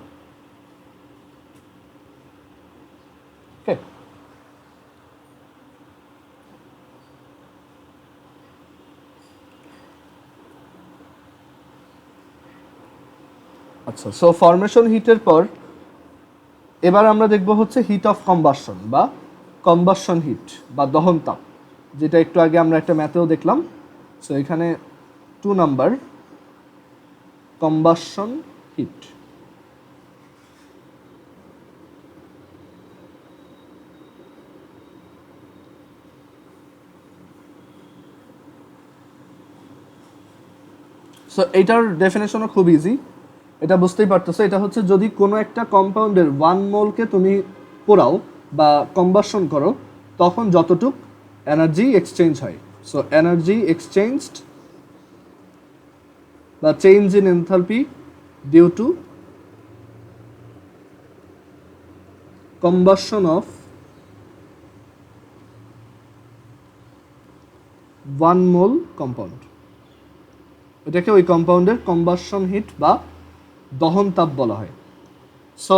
আচ্ছা, সো ফরমেশন হিটের পর এবার আমরা দেখব হচ্ছে হিট অফ কম্বাসন বা কম্বাসন হিট বা দহন তাপ, যেটা একটু আগে আমরা একটা ম্যাথেও দেখলাম। সো এখানে 2 নাম্বার কম্বাসন হিট। সো এইটার ডেফিনেশনও খুব ইজি, এটা বুঝতেই পারতেছো। এটা হচ্ছে যদি কোনো একটা কম্পাউন্ডের 1 মোলকে তুমি পোড়াও বা কম্বাসন করো, তখন যতটুক এনার্জি এক্সচেঞ্জ হয়। সো এনার্জি এক্সচেঞ্জড বা change in enthalpy due to combustion of 1 mole compound, এটাকে ওই কম্পাউন্ডের কম্বাসন হিট বা দহন তাপ বলা হয়। সো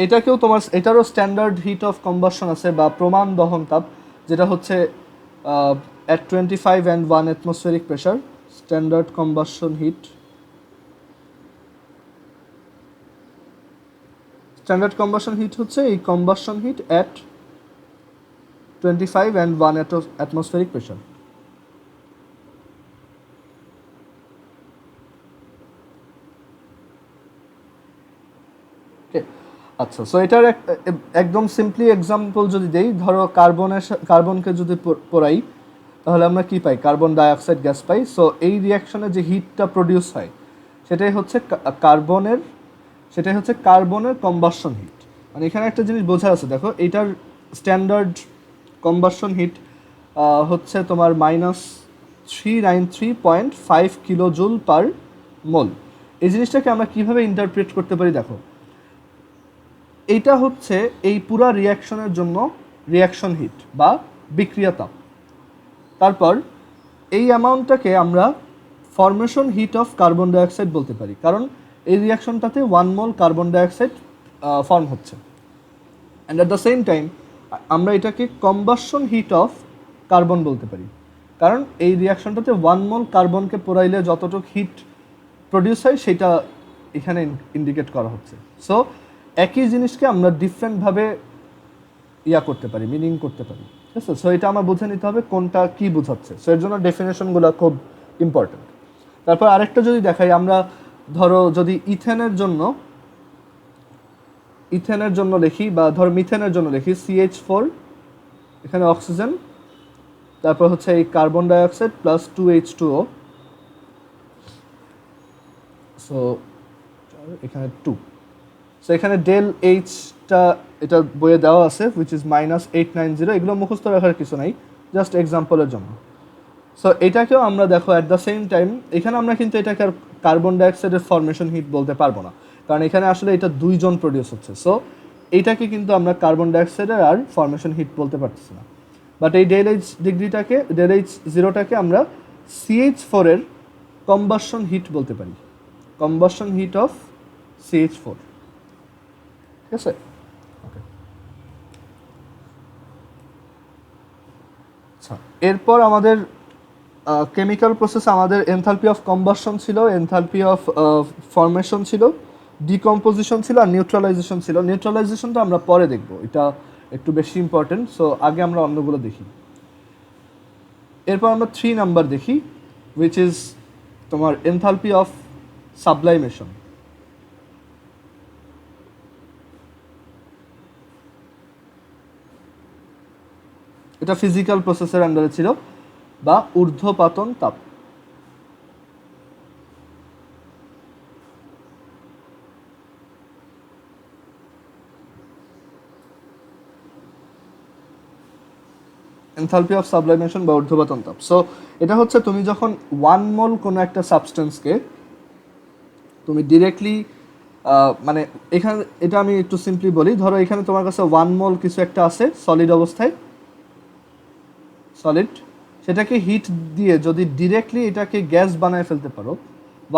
এটাকেও তোমার এটারও স্ট্যান্ডার্ড হিট অফ কম্বাসন আছে বা প্রমাণ দহন তাপ, যেটা হচ্ছে at 25 and 1 atmospheric pressure standard combustion heat. Standard combustion heat হচ্ছে এই combustion heat at 25 and 1 atmospheric pressure। আচ্ছা, সো এটার একদম সিম্পলি এক্সাম্পল যদি দেই, ধরো কার্বনকে যদি পোড়াই তাহলে আমরা কি পাই? কার্বন ডাইঅক্সাইড গ্যাস পাই। সো এই রিয়াকশনে যে হিটটা প্রডিউস হয় সেটাই হচ্ছে কার্বনের কম্বাসন হিট। মানে এখানে একটা জিনিস বোঝা আছে, দেখো এটার স্ট্যান্ডার্ড কম্বাসন হিট হচ্ছে তোমার -393.5 কিলো জুল পার মোল। এই জিনিসটাকে আমরা কিভাবে ইন্টারপ্রেট করতে পারি? দেখো, এইটা হচ্ছে এই পুরা রিয়াকশনের জন্য রিয়াকশন হিট বা বিক্রিয়া তাপ। তারপর এই অ্যামাউন্টটাকে আমরা formation heat of carbon dioxide বলতে পারি, কারণ এই রিয়াকশনটাতে 1 মোল কার্বন ডাইঅক্সাইড ফর্ম হচ্ছে। And at the same time আমরা এটাকে কম্বাসন হিট অফ কার্বন বলতে পারি, কারণ এই রিয়াকশনটাতে 1 মোল কার্বনকে পোড়াইলে যতটুকু হিট প্রডিউস হয় সেটা এখানে ইন্ডিকেট করা হচ্ছে। সো একই জিনিসকে আমরা ডিফারেন্টভাবে করতে পারি, মিনিং করতে পারি, ঠিক আছে? সো এটা আমার বুঝে নিতে হবে কোনটা কি বোঝাচ্ছে। সো এর জন্য ডেফিনেশনগুলো খুব ইম্পর্টেন্ট। তারপর আরেকটা যদি দেখাই, আমরা ধরো যদি ইথেনের জন্য লিখি বা ধরো মিথেনের জন্য লিখি CH4, এখানে অক্সিজেন, তারপর হচ্ছে এই carbon dioxide plus 2H2O, so এখানে 2। সো এখানে ডেল এইচটা এটা বইয়ে দেওয়া আছে, হুইচ ইজ -890। এগুলো মুখস্থ রাখার কিছু নাই, জাস্ট এক্সাম্পলের জন্য। সো এটাকেও আমরা দেখো অ্যাট দ্য সেম টাইম এখানে আমরা কিন্তু এটাকে আর কার্বন ডাইঅক্সাইডের ফরমেশন হিট বলতে পারবো না, কারণ এখানে আসলে এটা দুইজন প্রডিউস হচ্ছে। সো এইটাকে কিন্তু আমরা কার্বন ডাইঅক্সাইডের আর ফরমেশন হিট বলতে পারতেছি না। বাট এই ডেল এইচ জিরোটাকে আমরা CH4 এর কম্বাসন হিট বলতে পারি, কম্বাসন হিট অফ CH4, ঠিক আছে? ওকে, আচ্ছা, এরপর আমাদের কেমিক্যাল প্রসেস, আমাদের এনথালপি অফ কম্বাসন ছিল, এনথালপি অফ ফরমেশন ছিল, ডিকম্পোজিশন ছিল আর নিউট্রালাইজেশন ছিল। নিউট্রালাইজেশনটা আমরা পরে দেখব, এটা একটু বেশি ইম্পর্টেন্ট। সো আগে আমরা অন্যগুলো দেখি। এরপর আমরা 3 নাম্বার দেখি, হুইচ ইজ তোমার এনথালপি অফ সাবলাইমেশন। এটা ফিজিক্যাল প্রসেসের আন্ডারে ছিল বা ঊর্ধ্বপাতন তাপ। এনথালপি অফ সাবলাইমেশন বা ঊর্ধ্বপাতন তাপ। সো এটা হচ্ছে তুমি যখন 1 মোল কোনো একটা সাবস্টেন্সকে তুমি ডিরেক্টলি মানে এখানে এটা আমি একটু সিম্পলি বলি, ধরো এখানে তোমার কাছে 1 মোল কিছু একটা আছে সলিড অবস্থায়, সলিড, সেটাকে হিট দিয়ে যদি ডিরেক্টলি এটাকে গ্যাস বানায় ফেলতে পারো,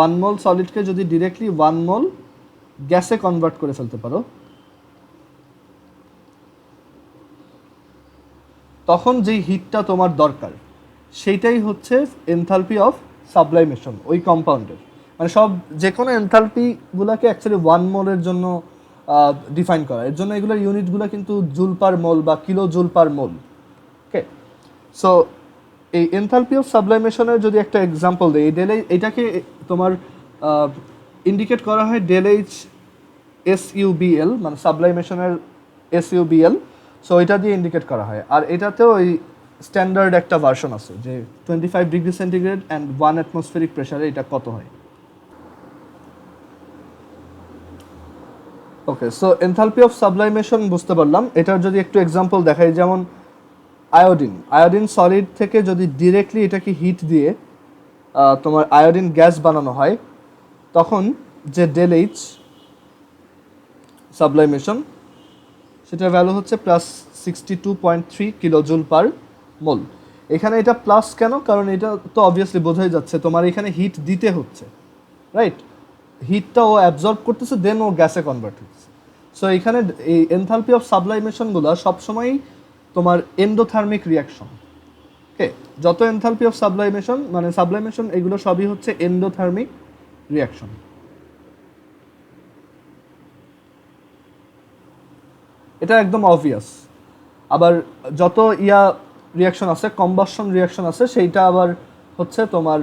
1 মোল সলিডকে যদি ডিরেক্টলি 1 মোল গ্যাসে কনভার্ট করে ফেলতে পারো, তখন যেই হিটটা তোমার দরকার সেইটাই হচ্ছে এনথালপি অফ সাবলাইমেশন ওই কম্পাউন্ডের। মানে সব যে কোনো এনথালপিগুলোকে অ্যাকচুয়ালি 1 মোলের জন্য ডিফাইন করা, এর জন্য এগুলোর ইউনিটগুলো কিন্তু জুল পার মোল বা কিলো জুল পার মোল। ওকে, সো এই এনথালপি অফ সাবলাইমেশনের যদি একটা এক্সাম্পল দেয়, এটাকে তোমার ইন্ডিকেট করা হয় ডেল এইচ SUBL, মানে সাবলাইমেশনের SUBL। সো এটা দিয়ে ইন্ডিকেট করা হয়। আর এটাতেও ওই স্ট্যান্ডার্ড একটা ভার্সন আছে যে 25 ডিগ্রি সেন্টিগ্রেড অ্যান্ড 1 অ্যাটমসফেরিক প্রেশারে এটা কত হয়। ওকে, সো এনথালপি অফ সাবলাইমেশন বুঝতে পারলাম। এটার যদি একটু এক্সাম্পল দেখাই, যেমন আয়োডিন সলিড থেকে যদি ডিরেক্টলি এটাকে হিট দিয়ে তোমার আয়োডিন গ্যাস বানানো হয়, তখন যে ডেল এইচ সাবলাইমেশন, সেটার ভ্যালু হচ্ছে +62.3 কিলোজুল পার মোল। এখানে এটা প্লাস কেন? কারণ এটা তো অবভিয়াসলি বোঝাই যাচ্ছে তোমার এখানে হিট দিতে হচ্ছে, রাইট? হিটটা ও অ্যাবজর্ব করতেছে, দেন ও গ্যাসে কনভার্ট হচ্ছে। সো এখানে এই এনথালপি অফ সাবলাইমেশনগুলো সবসময়ই তোমার এন্ডোথার্মিক রিয়াকশন। ওকে, যত এনথালপি অফ সাবলাইমেশন মানে সাবলাইমেশন এগুলো সবই হচ্ছে এন্ডোথার্মিক রিয়াকশন। এটা একদম অবভিয়াস। আবার যত রিয়াকশন আছে, কম্বাসন রিয়াকশন আছে, সেইটা আবার হচ্ছে তোমার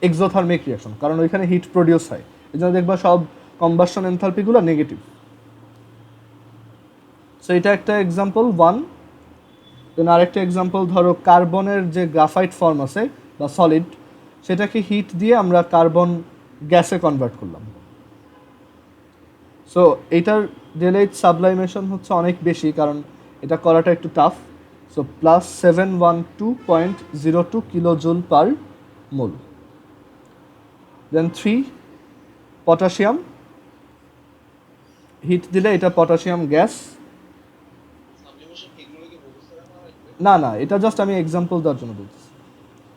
এক্সোথার্মিক রিয়াকশন, কারণ ওইখানে হিট প্রডিউস হয়। এই জন্য দেখবা সব কম্বাসন এনথালপিগুলো নেগেটিভ। সো এটা একটা এক্সাম্পল 1। দেন আরেকটা এক্সাম্পল ধরো কার্বনের যে গ্রাফাইট ফর্ম আছে বা সলিড, সেটাকে হিট দিয়ে আমরা কার্বন গ্যাসে কনভার্ট করলাম। সো এইটার ডেল এইচ সাবলাইমেশন হচ্ছে অনেক বেশি, কারণ এটা করাটা একটু টাফ। সো +712.02 কিলোজুল পার মোল। দেন 3 পটাশিয়াম, হিট দিলে এটা পটাশিয়াম গ্যাস। না না, এটা জাস্ট আমি এক্সাম্পল দেওয়ার জন্য বলতেছি,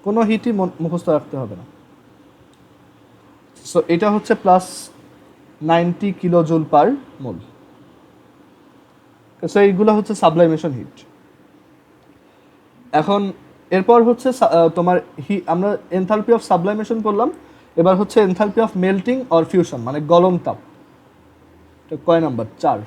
কোনো হিটই মুখস্থ রাখতে হবে না। সো এটা হচ্ছে +90 কিলোজুল পার মোল। সো এইগুলো হচ্ছে সাবলাইমেশন হিট। এখন এরপর হচ্ছে তোমার আমরা এনথালপি অফ সাবলাইমেশন করলাম, এবার হচ্ছে enthalpy of melting or fusion, মানে গলন তাপ। এটা কয় নাম্বার? 4।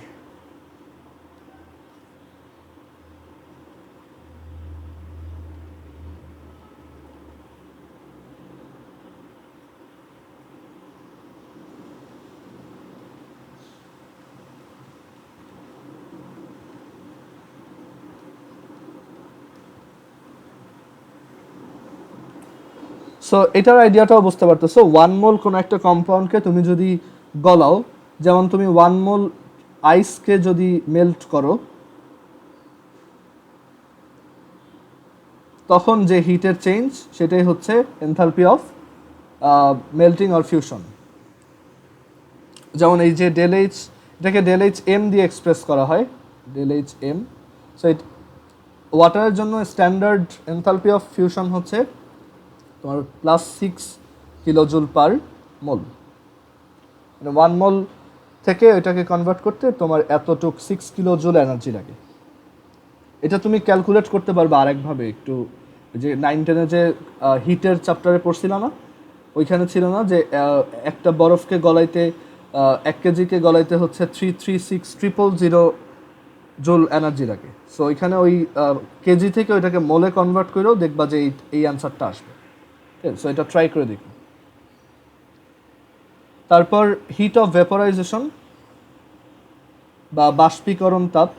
সো এটার আইডিয়াটাও বুঝতে পারতেছো। 1 মোল কোনো একটা কম্পাউন্ডকে তুমি যদি গলাও, যেমন তুমি 1 মোল আইসকে যদি মেল্ট করো, তখন যে হিটের চেঞ্জ সেটাই হচ্ছে enthalpy of melting or fusion. যেমন এই যে ডেল এইচ, এটাকে ডেল এইচ এম দিয়ে এক্সপ্রেস করা হয়, ডেল এইচ এম। সো ওয়াটারের জন্য স্ট্যান্ডার্ড এনথালপি অফ ফিউশন হচ্ছে তোমার +6 কিলোজুল পার মোল। মানে 1 মোল থেকে এটাকে কনভার্ট করতে তোমার এতটুক 6 কিলোজুল এনার্জি লাগে। এটা তুমি ক্যালকুলেট করতে পারবে আরেকভাবে, একটু যে 9-10-এ যে হিটের চ্যাপ্টারে পড়ছিলাম না, ওইখানে ছিল না যে একটা বরফকে গলাইতে 1 কেজিকে গলাইতে হচ্ছে 336,000 জুল এনার্জি লাগে। সো ওইখানে ওই কেজি থেকে ওইটাকে মোলে কনভার্ট করেও দেখবা যে এই অ্যান্সারটা আসবে। সো এটা ট্রাই করে দেখি। তারপর হিট অফ ভেপোরাইজেশন বা বাষ্পীকরণ তাপ।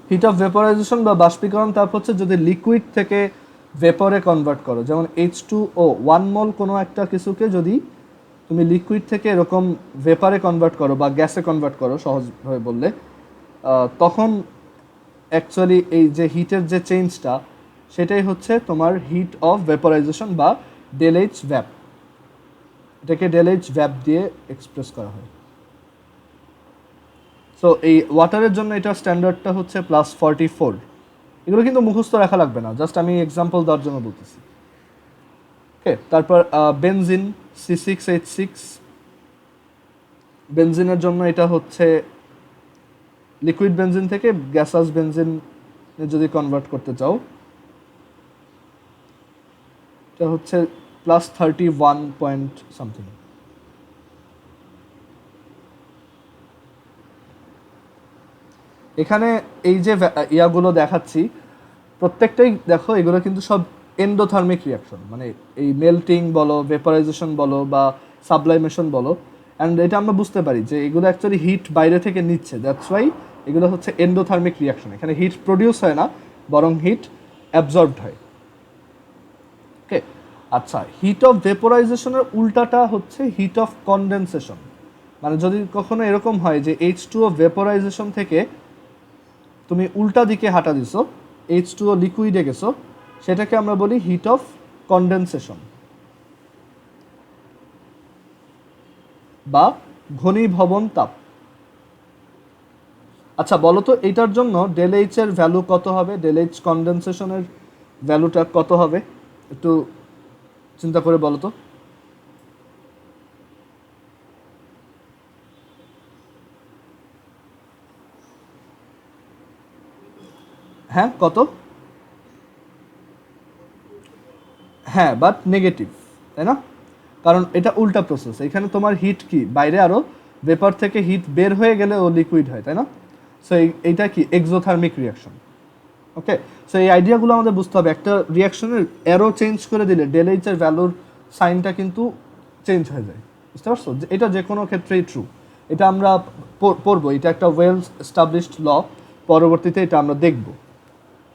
হিট অফ ভেপোরাইজেশন বা বাষ্পীকরণ তাপ হচ্ছে যদি লিকুইড থেকে ভেপরে কনভার্ট করো, যেমন H2O 1 মোল কোনো একটা কিছুকে যদি তুমি লিকুইড থেকে এরকম ভেপারে কনভার্ট করো বা গ্যাসে কনভার্ট করো সহজভাবে বললে, তখন অ্যাকচুয়ালি এই যে হিটের যে চেঞ্জটা, সেটাই হচ্ছে তোমার হিট অফ ভেপোরাইজেশন বা ডেল এইচ ভ্যাপ। এটাকে ডেল এইচ ভ্যাপ দিয়ে এক্সপ্রেস করা হয়। সো এই ওয়াটারের জন্য এটা স্ট্যান্ডার্ডটা হচ্ছে +44। এগুলো কিন্তু মুখস্থ রাখা লাগবে না, জাস্ট আমি এক্সাম্পল দেওয়ার জন্য বলতেছি। ওকে, তারপর বেনজিন C6H6, বেনজিনের জন্য এটা হচ্ছে লিকুইড বেনজিন থেকে গ্যাসাস বেনজিন যদি কনভার্ট করতে চাও, এটা হচ্ছে +31 পয়েন্ট সামথিং। এখানে এই যে ইয়াগুলো দেখাচ্ছি প্রত্যেকটাই দেখো, এগুলো কিন্তু সব এন্ডোথার্মিক রিয়াকশন, মানে এই মেল্টিং বলো, ভেপারাইজেশন বলো বা সাবলাইমেশন বলো, অ্যান্ড এটা আমরা বুঝতে পারি যে এগুলো অ্যাকচুয়ালি হিট বাইরে থেকে নিচ্ছে, দ্যাটস ওয়াই এগুলো হচ্ছে এন্ডোথার্মিক রিয়াকশন। এখানে হিট প্রডিউস হয় না, বরং হিট অ্যাবজর্বড হয়। ওকে, আচ্ছা, হিট অফ ভেপোরাইজেশনের উল্টাটা হচ্ছে হিট অফ কনডেনসেশন। মানে যদি কখনো এরকম হয় যে H2O ভেপোরাইজেশন থেকে তুমি উল্টা দিকে হাঁটা দিছো, H2O লিকুইডে গেছো, সেটাকে আমরা বলি হিট অফ কনডেনসেশন বা ঘনীভবন তাপ। আচ্ছা বলো তো, এইটার জন্য ডেল এইচ এর ভ্যালু কত হবে? ডেল এইচ কনডেনসেশনের ভ্যালুটা কত হবে একটু চিন্তা করে বলো তো। হ্যাঁ, কত? হ্যাঁ, বাট নেগেটিভ, তাই না? কারণ এটা উল্টা প্রসেস, এখানে তোমার হিট কি বাইরে আরও ভেপার থেকে হিট বের হয়ে গেলে ও লিকুইড হয়, তাই না? সো এইটা কি এক্সোথার্মিক রিয়াকশন। ওকে, সো এই আইডিয়াগুলো আমাদের বুঝতে হবে। একটা রিয়াকশনের অ্যারো চেঞ্জ করে দিলে ডেল এইচ এর ভ্যালুর সাইনটা কিন্তু চেঞ্জ হয়ে যায়, বুঝতে পারছো? এটা যে কোনো ক্ষেত্রেই ট্রু, এটা আমরা পড়বো, এটা একটা ওয়েল এস্টাবলিশড ল, পরবর্তীতে এটা আমরা দেখব।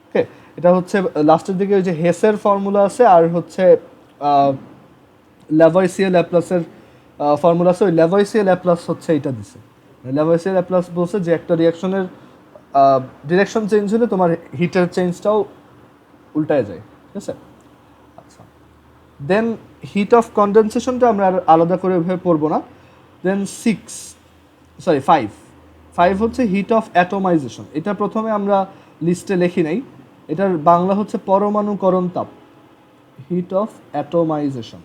ওকে, এটা হচ্ছে লাস্টের দিকে ওই যে হেসের ফর্মুলা আছে, আর হচ্ছে ল্যাভয়েসিয়ার ল্যাপ্লাসের ফর্মুলা আছে। ওই ল্যাভয়েসিয়ার ল্যাপ্লাস হচ্ছে এটা দিছে, ল্যাভয়েসিয়ার ল্যাপ্লাস বলছে যে একটা রিয়াকশনের ডিরেকশন চেঞ্জ হলে তোমার হিটের চেঞ্জটাও উল্টায় যায়, ঠিক আছে? আচ্ছা, দেন হিট অফ কনডেনসেশনটা আমরা আর আলাদা করে ওইভাবে পড়বো না। দেন 5 হচ্ছে হিট অফ অ্যাটোমাইজেশন। এটা প্রথমে আমরা লিস্টে লিখি নাই, এটার বাংলা হচ্ছে পরমাণুকরণ তাপ, হিট অফ অ্যাটোমাইজেশন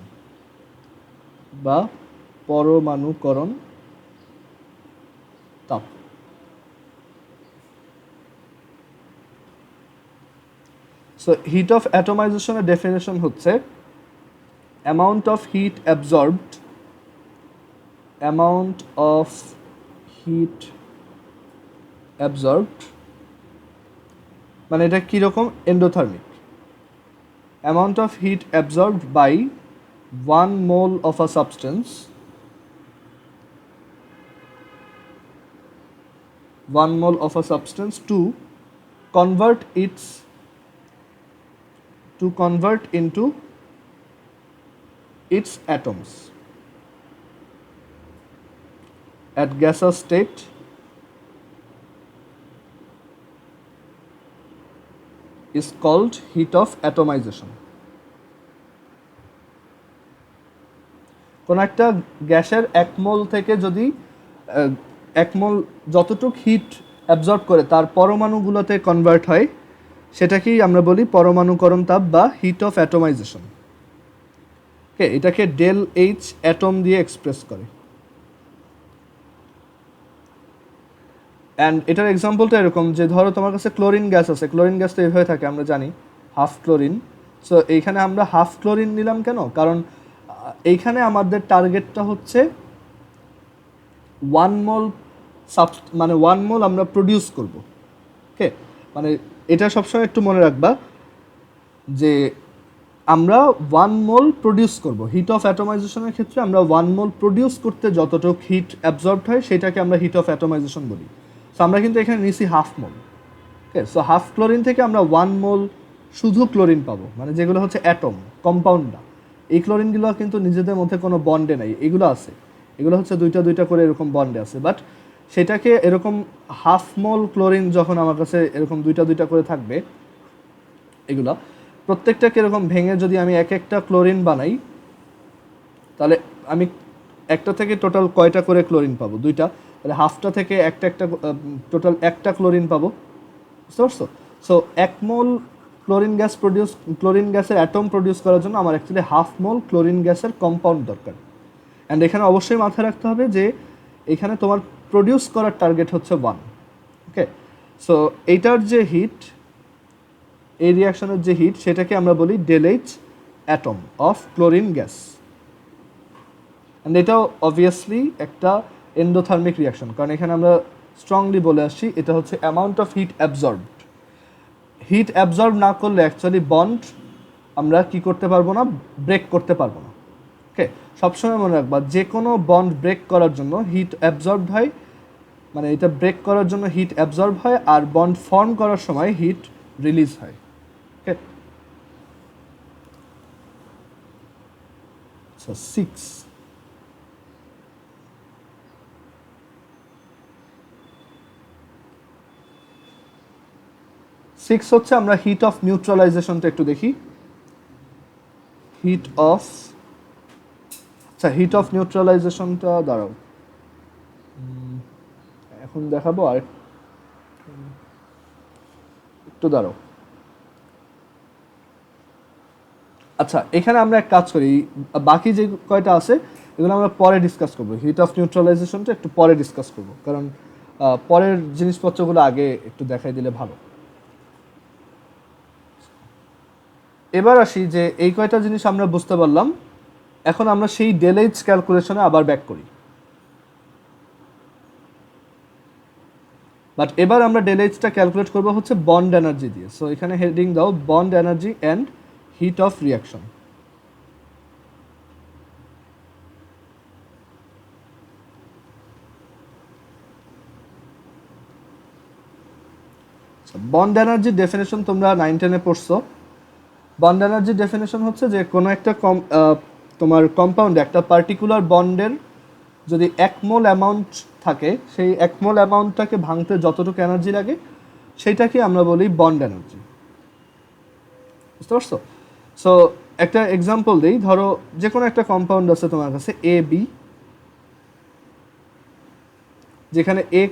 বা পরমাণুকরণ তাপ। সো হিট অফ অ্যাটোমাইজেশনের ডেফিনেশন হচ্ছে amount of heat absorbed, amount of heat absorbed মানে এটা কীরকম? Endothermic. Amount of heat absorbed by 1 mole of a substance, 1 mole of a substance to convert into its atoms at gaseous state is called heat of atomization. কোন একটা গ্যাসের 1 মোল থেকে যদি 1 মোল যতটুক hit absorb করে তার পরমাণুগুলোতে কনভার্ট হয়, সেটাকেই আমরা বলি পরমাণুকরণ তাপ বা হিট অফ অ্যাটোমাইজেশন। ওকে, এটাকে ডেল এইচ অ্যাটম দিয়ে এক্সপ্রেস করে। অ্যান্ড এটার এক্সাম্পলটা এরকম যে ধরো তোমার কাছে ক্লোরিন গ্যাস আছে, ক্লোরিন গ্যাস তো এইভাবে থাকে আমরা জানি, হাফ ক্লোরিন। সো এইখানে আমরা হাফ ক্লোরিন নিলাম কেন? কারণ এইখানে আমাদের টার্গেটটা হচ্ছে 1 মোল মানে 1 মোল আমরা প্রডিউস করব। ওকে, মানে এটা সবসময় একটু মনে রাখবা যে আমরা 1 মোল প্রডিউস করব। হিট অফ অ্যাটোমাইজেশনের ক্ষেত্রে আমরা 1 মোল প্রডিউস করতে যতটুকু হিট অ্যাবজর্বড হয় সেটাকে আমরা হিট অফ অ্যাটোমাইজেশন বলি। সো আমরা কিন্তু এখানে নিছি হাফ মোল। ওকে, সো হাফ ক্লোরিন থেকে আমরা 1 মোল শুধু ক্লোরিন পাবো, মানে যেগুলো হচ্ছে অ্যাটম কম্পাউন্ডটা। এই ক্লোরিনগুলো কিন্তু নিজেদের মধ্যে কোনো বন্ডে নাই, এগুলো আছে, এগুলো হচ্ছে দুইটা করে এরকম বন্ডে আছে। বাট সেটাকে এরকম হাফ মোল ক্লোরিন যখন আমার কাছে এরকম দুইটা করে থাকবে, এগুলো প্রত্যেকটাকে এরকম ভেঙে যদি আমি এক একটা ক্লোরিন বানাই, তাহলে আমি একটা থেকে টোটাল কয়টা করে ক্লোরিন পাবো? 2টা। তাহলে হাফটা থেকে একটা টোটাল একটা ক্লোরিন পাবো, বুঝতে পারছো? সো 1 মোল ক্লোরিন গ্যাসের অ্যাটম প্রডিউস করার জন্য আমার অ্যাকচুয়ালি হাফ মোল ক্লোরিন গ্যাসের কম্পাউন্ড দরকার। অ্যান্ড এখানে অবশ্যই মাথায় রাখতে হবে যে এখানে তোমার প্রডিউস করার টার্গেট হচ্ছে 1। ওকে, সো এইটার যে হিট, এই রিয়াকশনের যে হিট, সেটাকে আমরা বলি del H atom of chlorine gas. And এটাও অবভিয়াসলি একটা এন্ডোথার্মিক রিয়াকশন, কারণ এখানে আমরা স্ট্রংলি বলে আসছি এটা হচ্ছে amount of heat absorbed. Heat absorb না করলে অ্যাকচুয়ালি বন্ড আমরা কি করতে পারবো না, ব্রেক করতে পারবো না। ওকে, সবসময় মনে রাখবা যে কোনো বন্ড ব্রেক করার জন্য হিট অ্যাবজর্বড হয়, মানে এটা ব্রেক করার জন্য হিট অ্যাবজর্ব হয়, আর বন্ড ফর্ম করার সময় হিট রিলিজ হয়। ওকে, সো 6 হচ্ছে, আমরা হিট অফ নিউট্রালাইজেশনটা একটু দেখি। হিট অফ নিউট্রালাইজেশনটা দাঁড়াও, এখন দেখাবো, আর একটু দাঁড়াও। আচ্ছা, এখানে আমরা এক কাজ করি, বাকি যে কয়টা আছে এগুলো আমরা পরে ডিসকাস করবো। হিট অফ নিউট্রালাইজেশনটা একটু পরে ডিসকাস করবো, কারণ পরের জিনিসপত্রগুলো আগে একটু দেখাই দিলে ভালো। এবার আসি যে এই কয়টা জিনিস আমরা বুঝতে পারলাম, এখন আমরা সেই ডেলএইচ ক্যালকুলেশনে আবার ব্যাক করি। বাট এবার আমরা ডেলএইচটা ক্যালকুলেট করবো হচ্ছে বন্ড এনার্জি দিয়ে। সো এখানে হেডিং দাও bond energy and heat of reaction. Bond এনার্জির ডেফিনেশন তোমরা 9-10-এ পড়ছো। বন্ড এনার্জির ডেফিনেশন হচ্ছে যে কোনো একটা তোমার কম্পাউন্ডে একটা পার্টিকুলার বন্ডের যদি 1 মোল অ্যামাউন্ট থাকে, সেই 1 মোল অ্যামাউন্টটাকে ভাঙতে যতটুকু এনার্জি লাগে সেইটাকে আমরা বলি বন্ড এনার্জি। বুঝতে পারছো? সো একটা এক্সাম্পল দিই, ধরো যে কোনো একটা কম্পাউন্ড আছে তোমার কাছে এ বি, যেখানে এ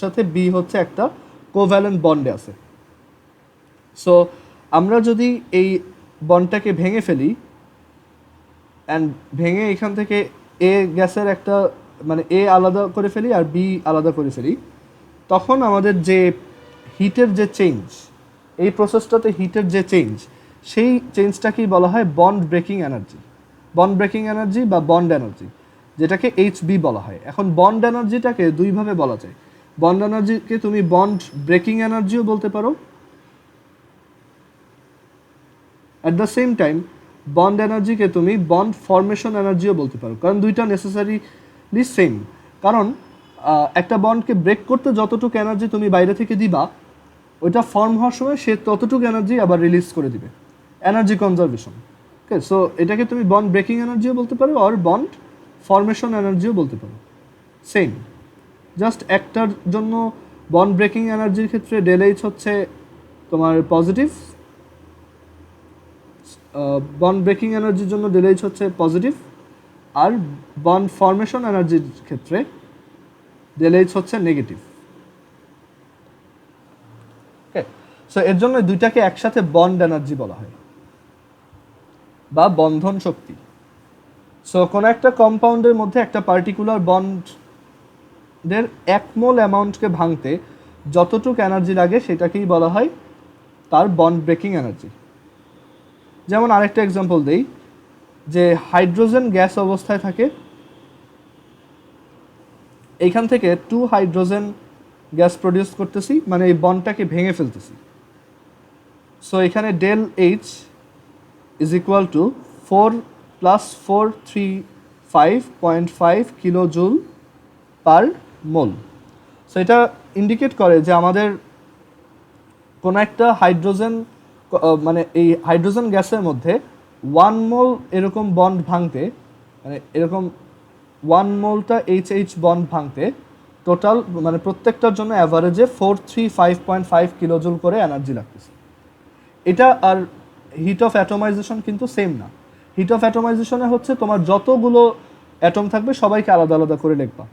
সাথে বি হচ্ছে একটা কোভ্যালেন্ট বন্ডে আছে। সো আমরা যদি এই বন্ডটাকে ভেঙে ফেলি অ্যান্ড ভেঙে এখান থেকে এ গ্যাসের একটা মানে এ আলাদা করে ফেলি আর বি আলাদা করে ফেলি, তখন আমাদের যে হিটের যে চেঞ্জ, এই প্রসেসটাতে হিটের যে চেঞ্জ, সেই চেঞ্জটাকেই বলা হয় bond breaking energy. Bond breaking energy বা বন্ড এনার্জি, যেটাকে এইচবি বলা হয়। এখন বন্ড এনার্জিটাকে দুইভাবে বলা যায়। বন্ড এনার্জিকে তুমি বন্ড ব্রেকিং এনার্জিও বলতে পারো, at the same time bond এনার্জিকে তুমি বন্ড ফরমেশন এনার্জিও বলতে পারো, কারণ দুইটা নেসেসারিলি সেম। কারণ একটা বন্ডকে ব্রেক করতে যতটুকু এনার্জি তুমি বাইরে থেকে দিবা, ওইটা ফর্ম হওয়ার সময় সে ততটুকু এনার্জি আবার রিলিজ করে দিবে, এনার্জি কনজারভেশন। ওকে, সো এটাকে তুমি বন্ড ব্রেকিং এনার্জিও বলতে পারো আর বন্ড ফরমেশন এনার্জিও বলতে পারো, সেম। জাস্ট একটার জন্য বন্ড ব্রেকিং এনার্জির ক্ষেত্রে ডেলএইচ হচ্ছে তোমার পজিটিভ, বন্ড ব্রেকিং এনার্জির জন্য ডেলএইচ হচ্ছে পজিটিভ, আর বন্ড ফরমেশন এনার্জির ক্ষেত্রে ডেলএইচ হচ্ছে নেগেটিভ। ওকে, সো এর জন্য দুইটাকে একসাথে বন্ড এনার্জি বলা হয় বা বন্ধন শক্তি। সো কোনো একটা কম্পাউন্ডের মধ্যে একটা পার্টিকুলার বন্ডের 1 মোল অ্যামাউন্টকে ভাঙতে যতটুকু এনার্জি লাগে সেটাকেই বলা হয় তার বন্ড ব্রেকিং এনার্জি। যেমন আরেকটা এক্সাম্পল দেই, যে হাইড্রোজেন গ্যাস অবস্থায় থাকে, এইখান থেকে 2 হাইড্রোজেন গ্যাস প্রডিউস করতেছি, মানে এই বন্ডটাকে ভেঙে ফেলতেছি। সো এখানে del H is equal to 4 + 435.5 kilo joule per mole. So এটা ইন্ডিকেট করে যে আমাদের কোনো একটা হাইড্রোজেন মানে এই হাইড্রোজেন গ্যাসের মধ্যে 1 মোল এরকম বন্ড ভাঙতে, মানে এরকম 1 মোলটা এইচ বন্ড ভাঙতে টোটাল মানে প্রত্যেকটার জন্য অ্যাভারেজে 435.5 কিলোজুল করে এনার্জি লাগতেছে। এটা আর হিট অফ অ্যাটমাইজেশন কিন্তু সেম না। হিট অফ অ্যাটমাইজেশনে হচ্ছে তোমার যতগুলো অ্যাটম থাকবে সবাইকে আলাদা আলাদা করে লিখবা।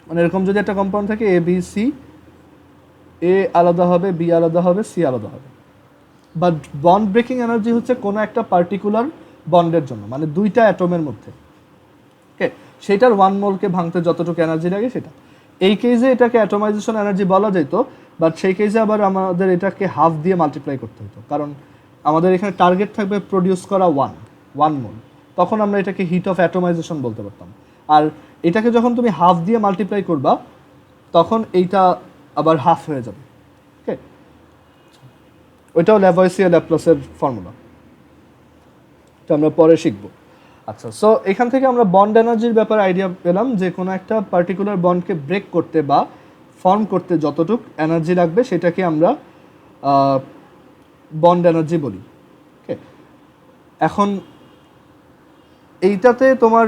মানে এরকম যদি একটা কম্পাউন্ড থাকে এ বি সি, এ আলাদা হবে, বি আলাদা হবে, সি আলাদা হবে। বাট বন্ড ব্রেকিং এনার্জি হচ্ছে কোনো একটা পার্টিকুলার বন্ডের জন্য, মানে দুইটা অ্যাটমের মধ্যে। ওকে, সেটার 1 মোলকে ভাঙতে যতটুকু এনার্জি লাগে সেটা। এই কেসে এটাকে অ্যাটমাইজেশন এনার্জি বলা যেত, বাট সেই কেসে আবার আমাদের এটাকে হাফ দিয়ে মাল্টিপ্লাই করতে হতো, কারণ আমাদের এখানে টার্গেট থাকবে প্রডিউস করা 1 মোল, তখন আমরা এটাকে হিট অফ অ্যাটমাইজেশন বলতে পারতাম। আর এটাকে যখন তুমি হাফ দিয়ে মাল্টিপ্লাই করবা তখন এইটা আবার হাফ হয়ে যাবে। ওকে, ওইটাও ল্যাভয়েসিয়া ল্যাপ্লাসের ফর্মুলা, এটা আমরা পরে শিখবো। আচ্ছা, সো এখান থেকে আমরা বন্ড এনার্জির ব্যাপারে আইডিয়া পেলাম যে কোনো একটা পার্টিকুলার বন্ডকে ব্রেক করতে বা ফর্ম করতে যতটুক এনার্জি লাগবে সেটাকে আমরা বন্ড এনার্জি বলি। ওকে, এখন এইটাতে তোমার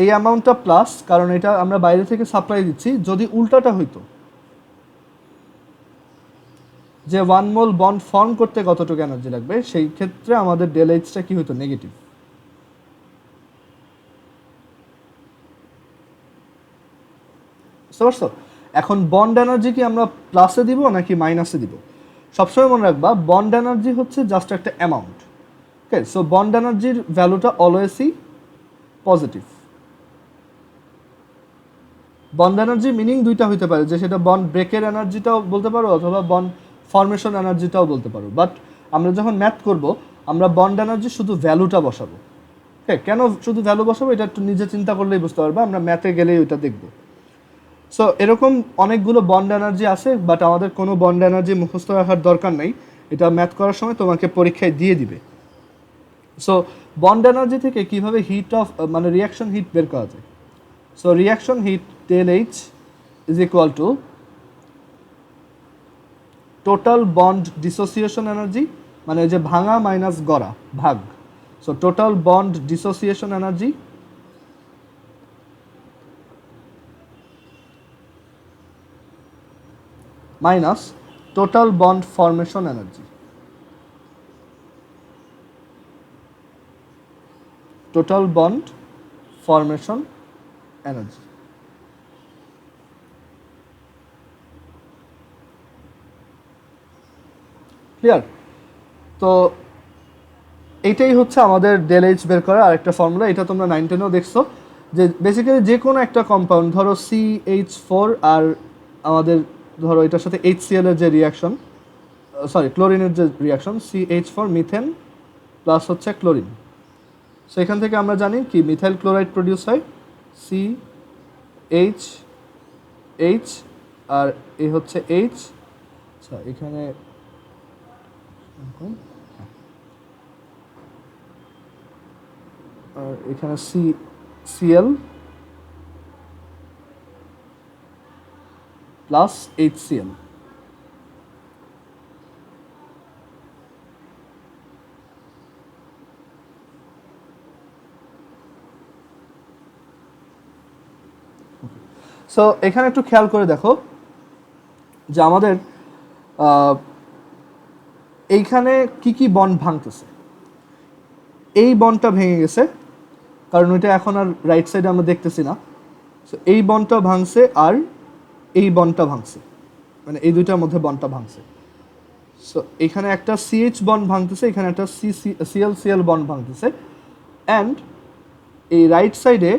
এই অ্যামাউন্টটা প্লাস, কারণ এটা আমরা বাইরে থেকে সাপ্লাই দিচ্ছি। যদি উল্টাটা হইতো যে 1 মোল বন্ড ফর্ম করতে কতটুকু এনার্জি লাগবে, সেই ক্ষেত্রে আমাদের ডেল এইচটা কি হইতো? নেগেটিভ। বুঝতে পারছো? এখন বন্ড এনার্জি কি আমরা প্লাসে দিব নাকি মাইনাসে দিব? সবসময় মনে রাখবা বন্ড এনার্জি হচ্ছে জাস্ট একটা অ্যামাউন্ট। ওকে, সো বন্ড এনার্জির ভ্যালুটা অলওয়েজই পজিটিভ। বন্ড এনার্জি মিনিং দুইটা হইতে পারে, যে সেটা বন্ড ব্রেকের এনার্জিটাও বলতে পারো অথবা বন্ড ফর্মেশন এনার্জিটাও বলতে পারো। বাট আমরা যখন ম্যাথ করব আমরা বন্ড এনার্জি শুধু ভ্যালুটা বসাবো। ওকে, কেন শুধু ভ্যালু বসাবো এটা একটু নিজে চিন্তা করলেই বুঝতে পারবা, আমরা ম্যাথে গেলেই ওইটা দেখবো। সো এরকম অনেকগুলো বন্ড এনার্জি আছে, বাট আমাদের কোনো বন্ড এনার্জি মুখস্থ রাখার দরকার নেই, এটা ম্যাথ করার সময় তোমাকে পরীক্ষায় দিয়ে দিবে। সো বন্ড এনার্জি থেকে কিভাবে হিট অফ মানে রিয়াকশন হিট বের করা যায়? So reaction heat del H is equal to total bond dissociation energy, মানে যে ভাঙা মাইনাস গড়া ভাগ। So total bond dissociation energy minus total bond formation energy. Total bond formation energy. Clear? তো এইটাই হচ্ছে আমাদের ডেল এইচ বের করার আরেকটা ফর্মুলা। এটা তোমরা 9 10-এও দেখছো, যে বেসিক্যালি যে কোনো একটা কম্পাউন্ড, ধরো CH4 আর আমাদের ধরো এটার সাথে HCl এর যে রিয়াকশন, সরি ক্লোরিনের যে রিয়াকশন, CH4 মিথেন প্লাস হচ্ছে ক্লোরিন। সো এখান থেকে আমরা জানি কি মিথাইল ক্লোরাইড প্রডিউস হয়, CH আর এই হচ্ছে H। আচ্ছা, এখানে আর এখানে CL প্লাস HCl। সো এখানে একটু খেয়াল করে দেখো যে আমাদের এইখানে কি কি বন্ড ভাঙতেছে। এই বন্ডটা ভেঙে গেছে, কারণ ওইটা এখন আর রাইট সাইডে আমরা দেখতেছি না। সো এই বন্ডটা ভাঙছে আর এই বন্ডটা ভাঙছে, মানে এই দুইটার মধ্যে বন্ডটা ভাঙছে। সো এখানে একটা CH বন্ড ভাঙতেছে, এখানে একটা CL বন্ড ভাঙতেছে, অ্যান্ড এই রাইট সাইডে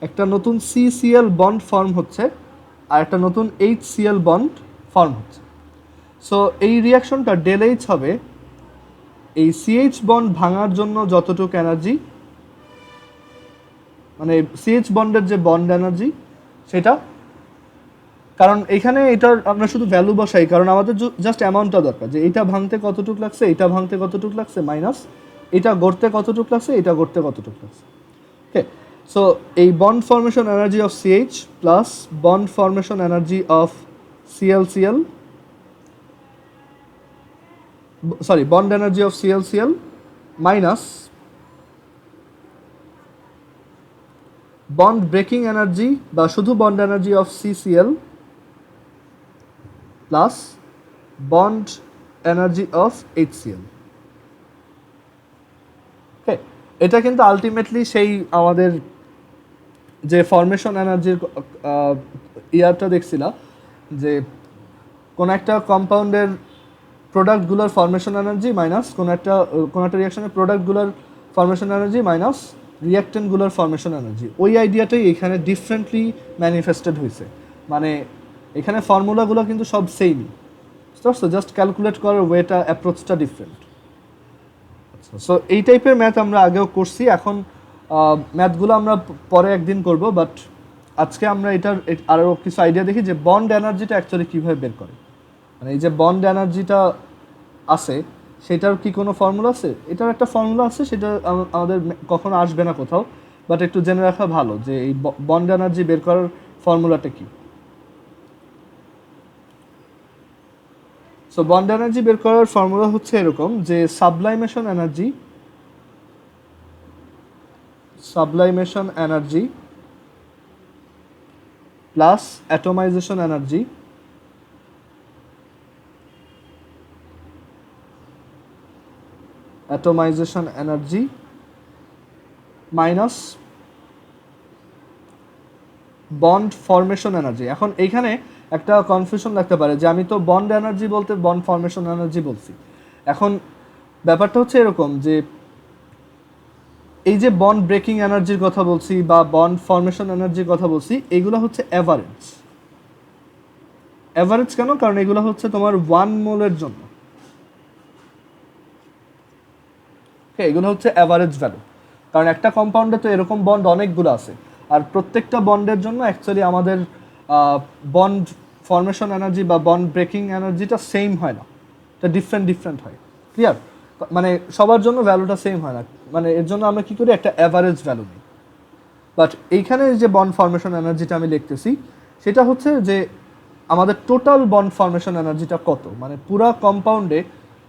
একটা নতুন CCl বন্ড ফর্ম হচ্ছে আর একটা নতুন HCl বন্ড ফর্ম হচ্ছে। সো এই রিয়াকশনটা ডেল এইচ হবে এই CH বন্ড ভাঙার জন্য যতটুকু এনার্জি, মানে CH বন্ডের যে বন্ড এনার্জি সেটা, কারণ এখানে এটার আমরা শুধু ভ্যালু বসাই, কারণ আমাদের জাস্ট অ্যামাউন্টটা দরকার, যে এইটা ভাঙতে কতটুকু লাগছে, এইটা ভাঙতে কতটুকু লাগছে, মাইনাস এটা গড়তে কতটুকু লাগছে, এটা গড়তে কতটুকু লাগছে। ওকে, সো এই bond formation energy of CH plus bond formation energy of ClCl, sorry bond energy of ClCl minus bond breaking energy বা শুধু bond energy of CCl plus bond energy of HCl। ওকে, এটা কিন্তু আলটিমেটলি সেই আমাদের যে formation এনার্জির ইয়ারটা দেখছিলাম, যে কোন একটা কম্পাউন্ডের প্রোডাক্টগুলোর ফরমেশন এনার্জি মাইনাস কোনো একটা রিয়াকশনের প্রোডাক্টগুলোর ফরমেশন এনার্জি মাইনাস রিয়াক্টেন্টগুলোর ফরমেশন এনার্জি, ওই আইডিয়াটাই এখানে ডিফারেন্টলি ম্যানিফেস্টেড হয়েছে। মানে এখানে ফর্মুলাগুলো কিন্তু সব সেমই, বুঝতে পারছো, জাস্ট ক্যালকুলেট করার ওয়েটা অ্যাপ্রোচটা ডিফারেন্ট। আচ্ছা, সো এই টাইপের ম্যাথ আমরা আগেও করছি, এখন ম্যাথগুলো আমরা পরে একদিন করব, বাট আজকে আমরা এটার আরও কিছু আইডিয়া দেখি যে বন্ড এনার্জিটা অ্যাকচুয়ালি কীভাবে বের করে। মানে এই যে বন্ড এনার্জিটা আছে সেটার কি কোনো ফর্মুলা আছে? এটার একটা ফর্মুলা আছে, সেটা আমাদের কখনো আসবে না কোথাও, বাট একটু জেনে রাখা ভালো যে এই বন্ড এনার্জি বের করার ফর্মুলাটা কি। সো বন্ড এনার্জি বের করার ফর্মুলা হচ্ছে এরকম যে sublimation energy plus atomisation energy minus bond formation energy. এখন এইখানে একটা কনফিউশন লাগতে পারে যে আমি তো বন্ড এনার্জি বলতে বন্ড ফরমেশন এনার্জি বলছি। এখন ব্যাপারটা হচ্ছে এরকম যে এই যে বন্ড ব্রেকিং এনার্জির কথা বলছি বা বন্ড ফরমেশন এনার্জির কথা বলছি, এগুলো হচ্ছে অ্যাভারেজ কেন? কারণ এগুলো হচ্ছে তোমার 1 মোলের জন্য, এগুলো হচ্ছে অ্যাভারেজ ভ্যালু। কারণ একটা কম্পাউন্ডে তো এরকম বন্ড অনেকগুলো আছে, আর প্রত্যেকটা বন্ডের জন্য অ্যাকচুয়ালি আমাদের বন্ড ফরমেশন এনার্জি বা বন্ড ব্রেকিং এনার্জিটা সেম হয় না, এটা ডিফারেন্ট হয়। ক্লিয়ার? মানে সবার জন্য ভ্যালুটা সেম হয় না, মানে এর জন্য আমরা কী করি, একটা অ্যাভারেজ ভ্যালু নিই। বাট এইখানে যে বন্ড ফরমেশন এনার্জিটা আমি লিখতেছি সেটা হচ্ছে যে আমাদের টোটাল বন্ড ফরমেশন এনার্জিটা কত, মানে পুরা কম্পাউন্ডে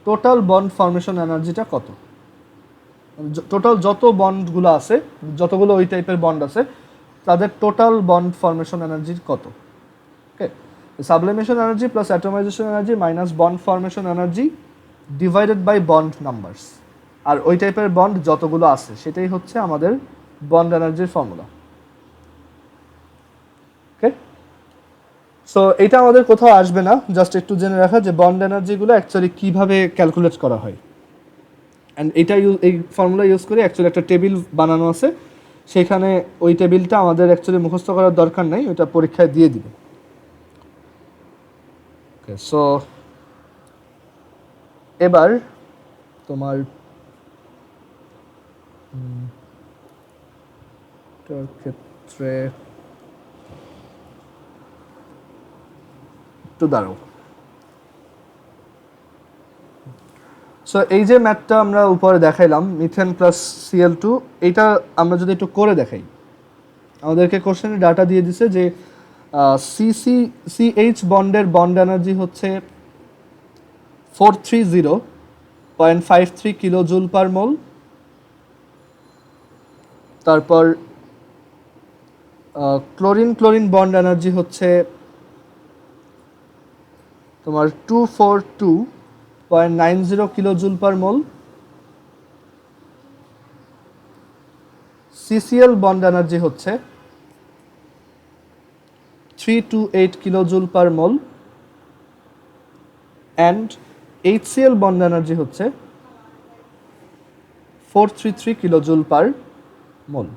টোটাল বন্ড ফরমেশন এনার্জিটা কত, টোটাল যত বন্ডগুলো আছে, যতগুলো ওই টাইপের বন্ড আছে, তাদের টোটাল বন্ড ফরমেশন এনার্জি কত। Okay, sublimation energy plus atomisation energy minus bond formation energy divided by bond numbers, আর ওই টাইপের বন্ড যতগুলো আছে সেটাই হচ্ছে আমাদের বন্ড এনার্জির ফর্মুলা। ওকে, সো এটা আমাদের কোথাও আসবে না, জাস্ট একটু জেনে রাখা যে বন্ড এনার্জিগুলো অ্যাকচুয়ালি কীভাবে ক্যালকুলেট করা হয়। অ্যান্ড এই ফর্মুলা ইউজ করে অ্যাকচুয়ালি একটা টেবিল বানানো আছে, সেখানে ওই টেবিলটা আমাদের অ্যাকচুয়ালি মুখস্থ করার দরকার নেই, ওটা পরীক্ষায় দিয়ে দিবে। ওকে, সো এবার তোমার ক্ষেত্রে একটু দাঁড়াও। সো এই যে ম্যাথটা আমরা উপরে দেখাইলাম মিথেন প্লাস Cl2, এইটা আমরা যদি একটু করে দেখাই, আমাদেরকে কোশ্চেনে ডাটা দিয়ে দিছে যে CH বন্ডের বন্ড এনার্জি হচ্ছে 430.53 কিলোজুল পার মোল। তারপর ক্লোরিন বন্ড এনার্জি হচ্ছে তোমার 242.90 কিলোজুল পার মোল। CCl বন্ড এনার্জি হচ্ছে 328 kilojoule per mole and HCl bond energy হচ্ছে 433 কিলোজুল পার মোল।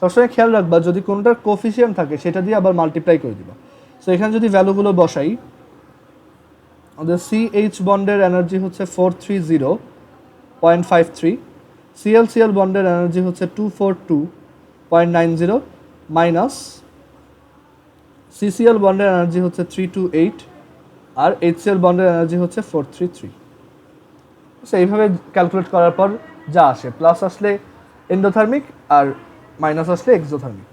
সবসময় খেয়াল রাখবা যদি কোনটার কোফিসিয়েন্ট থাকে সেটা দিয়ে আবার মাল্টিপ্লাই করে দিবা। সো এখানে যদি ভ্যালুগুলো বসাই, আমাদের CH বন্ডের এনার্জি হচ্ছে 430.53, CL বন্ডের এনার্জি হচ্ছে 242.90 মাইনাস CCl বন্ডের এনার্জি হচ্ছে 328 আর HCl বন্ডের এনার্জি হচ্ছে 433। সো এইভাবে ক্যালকুলেট করার পর যা আসে, প্লাস আসলে এন্ডোথার্মিক আর মাইনাস আসলে এক্সোথার্মিক।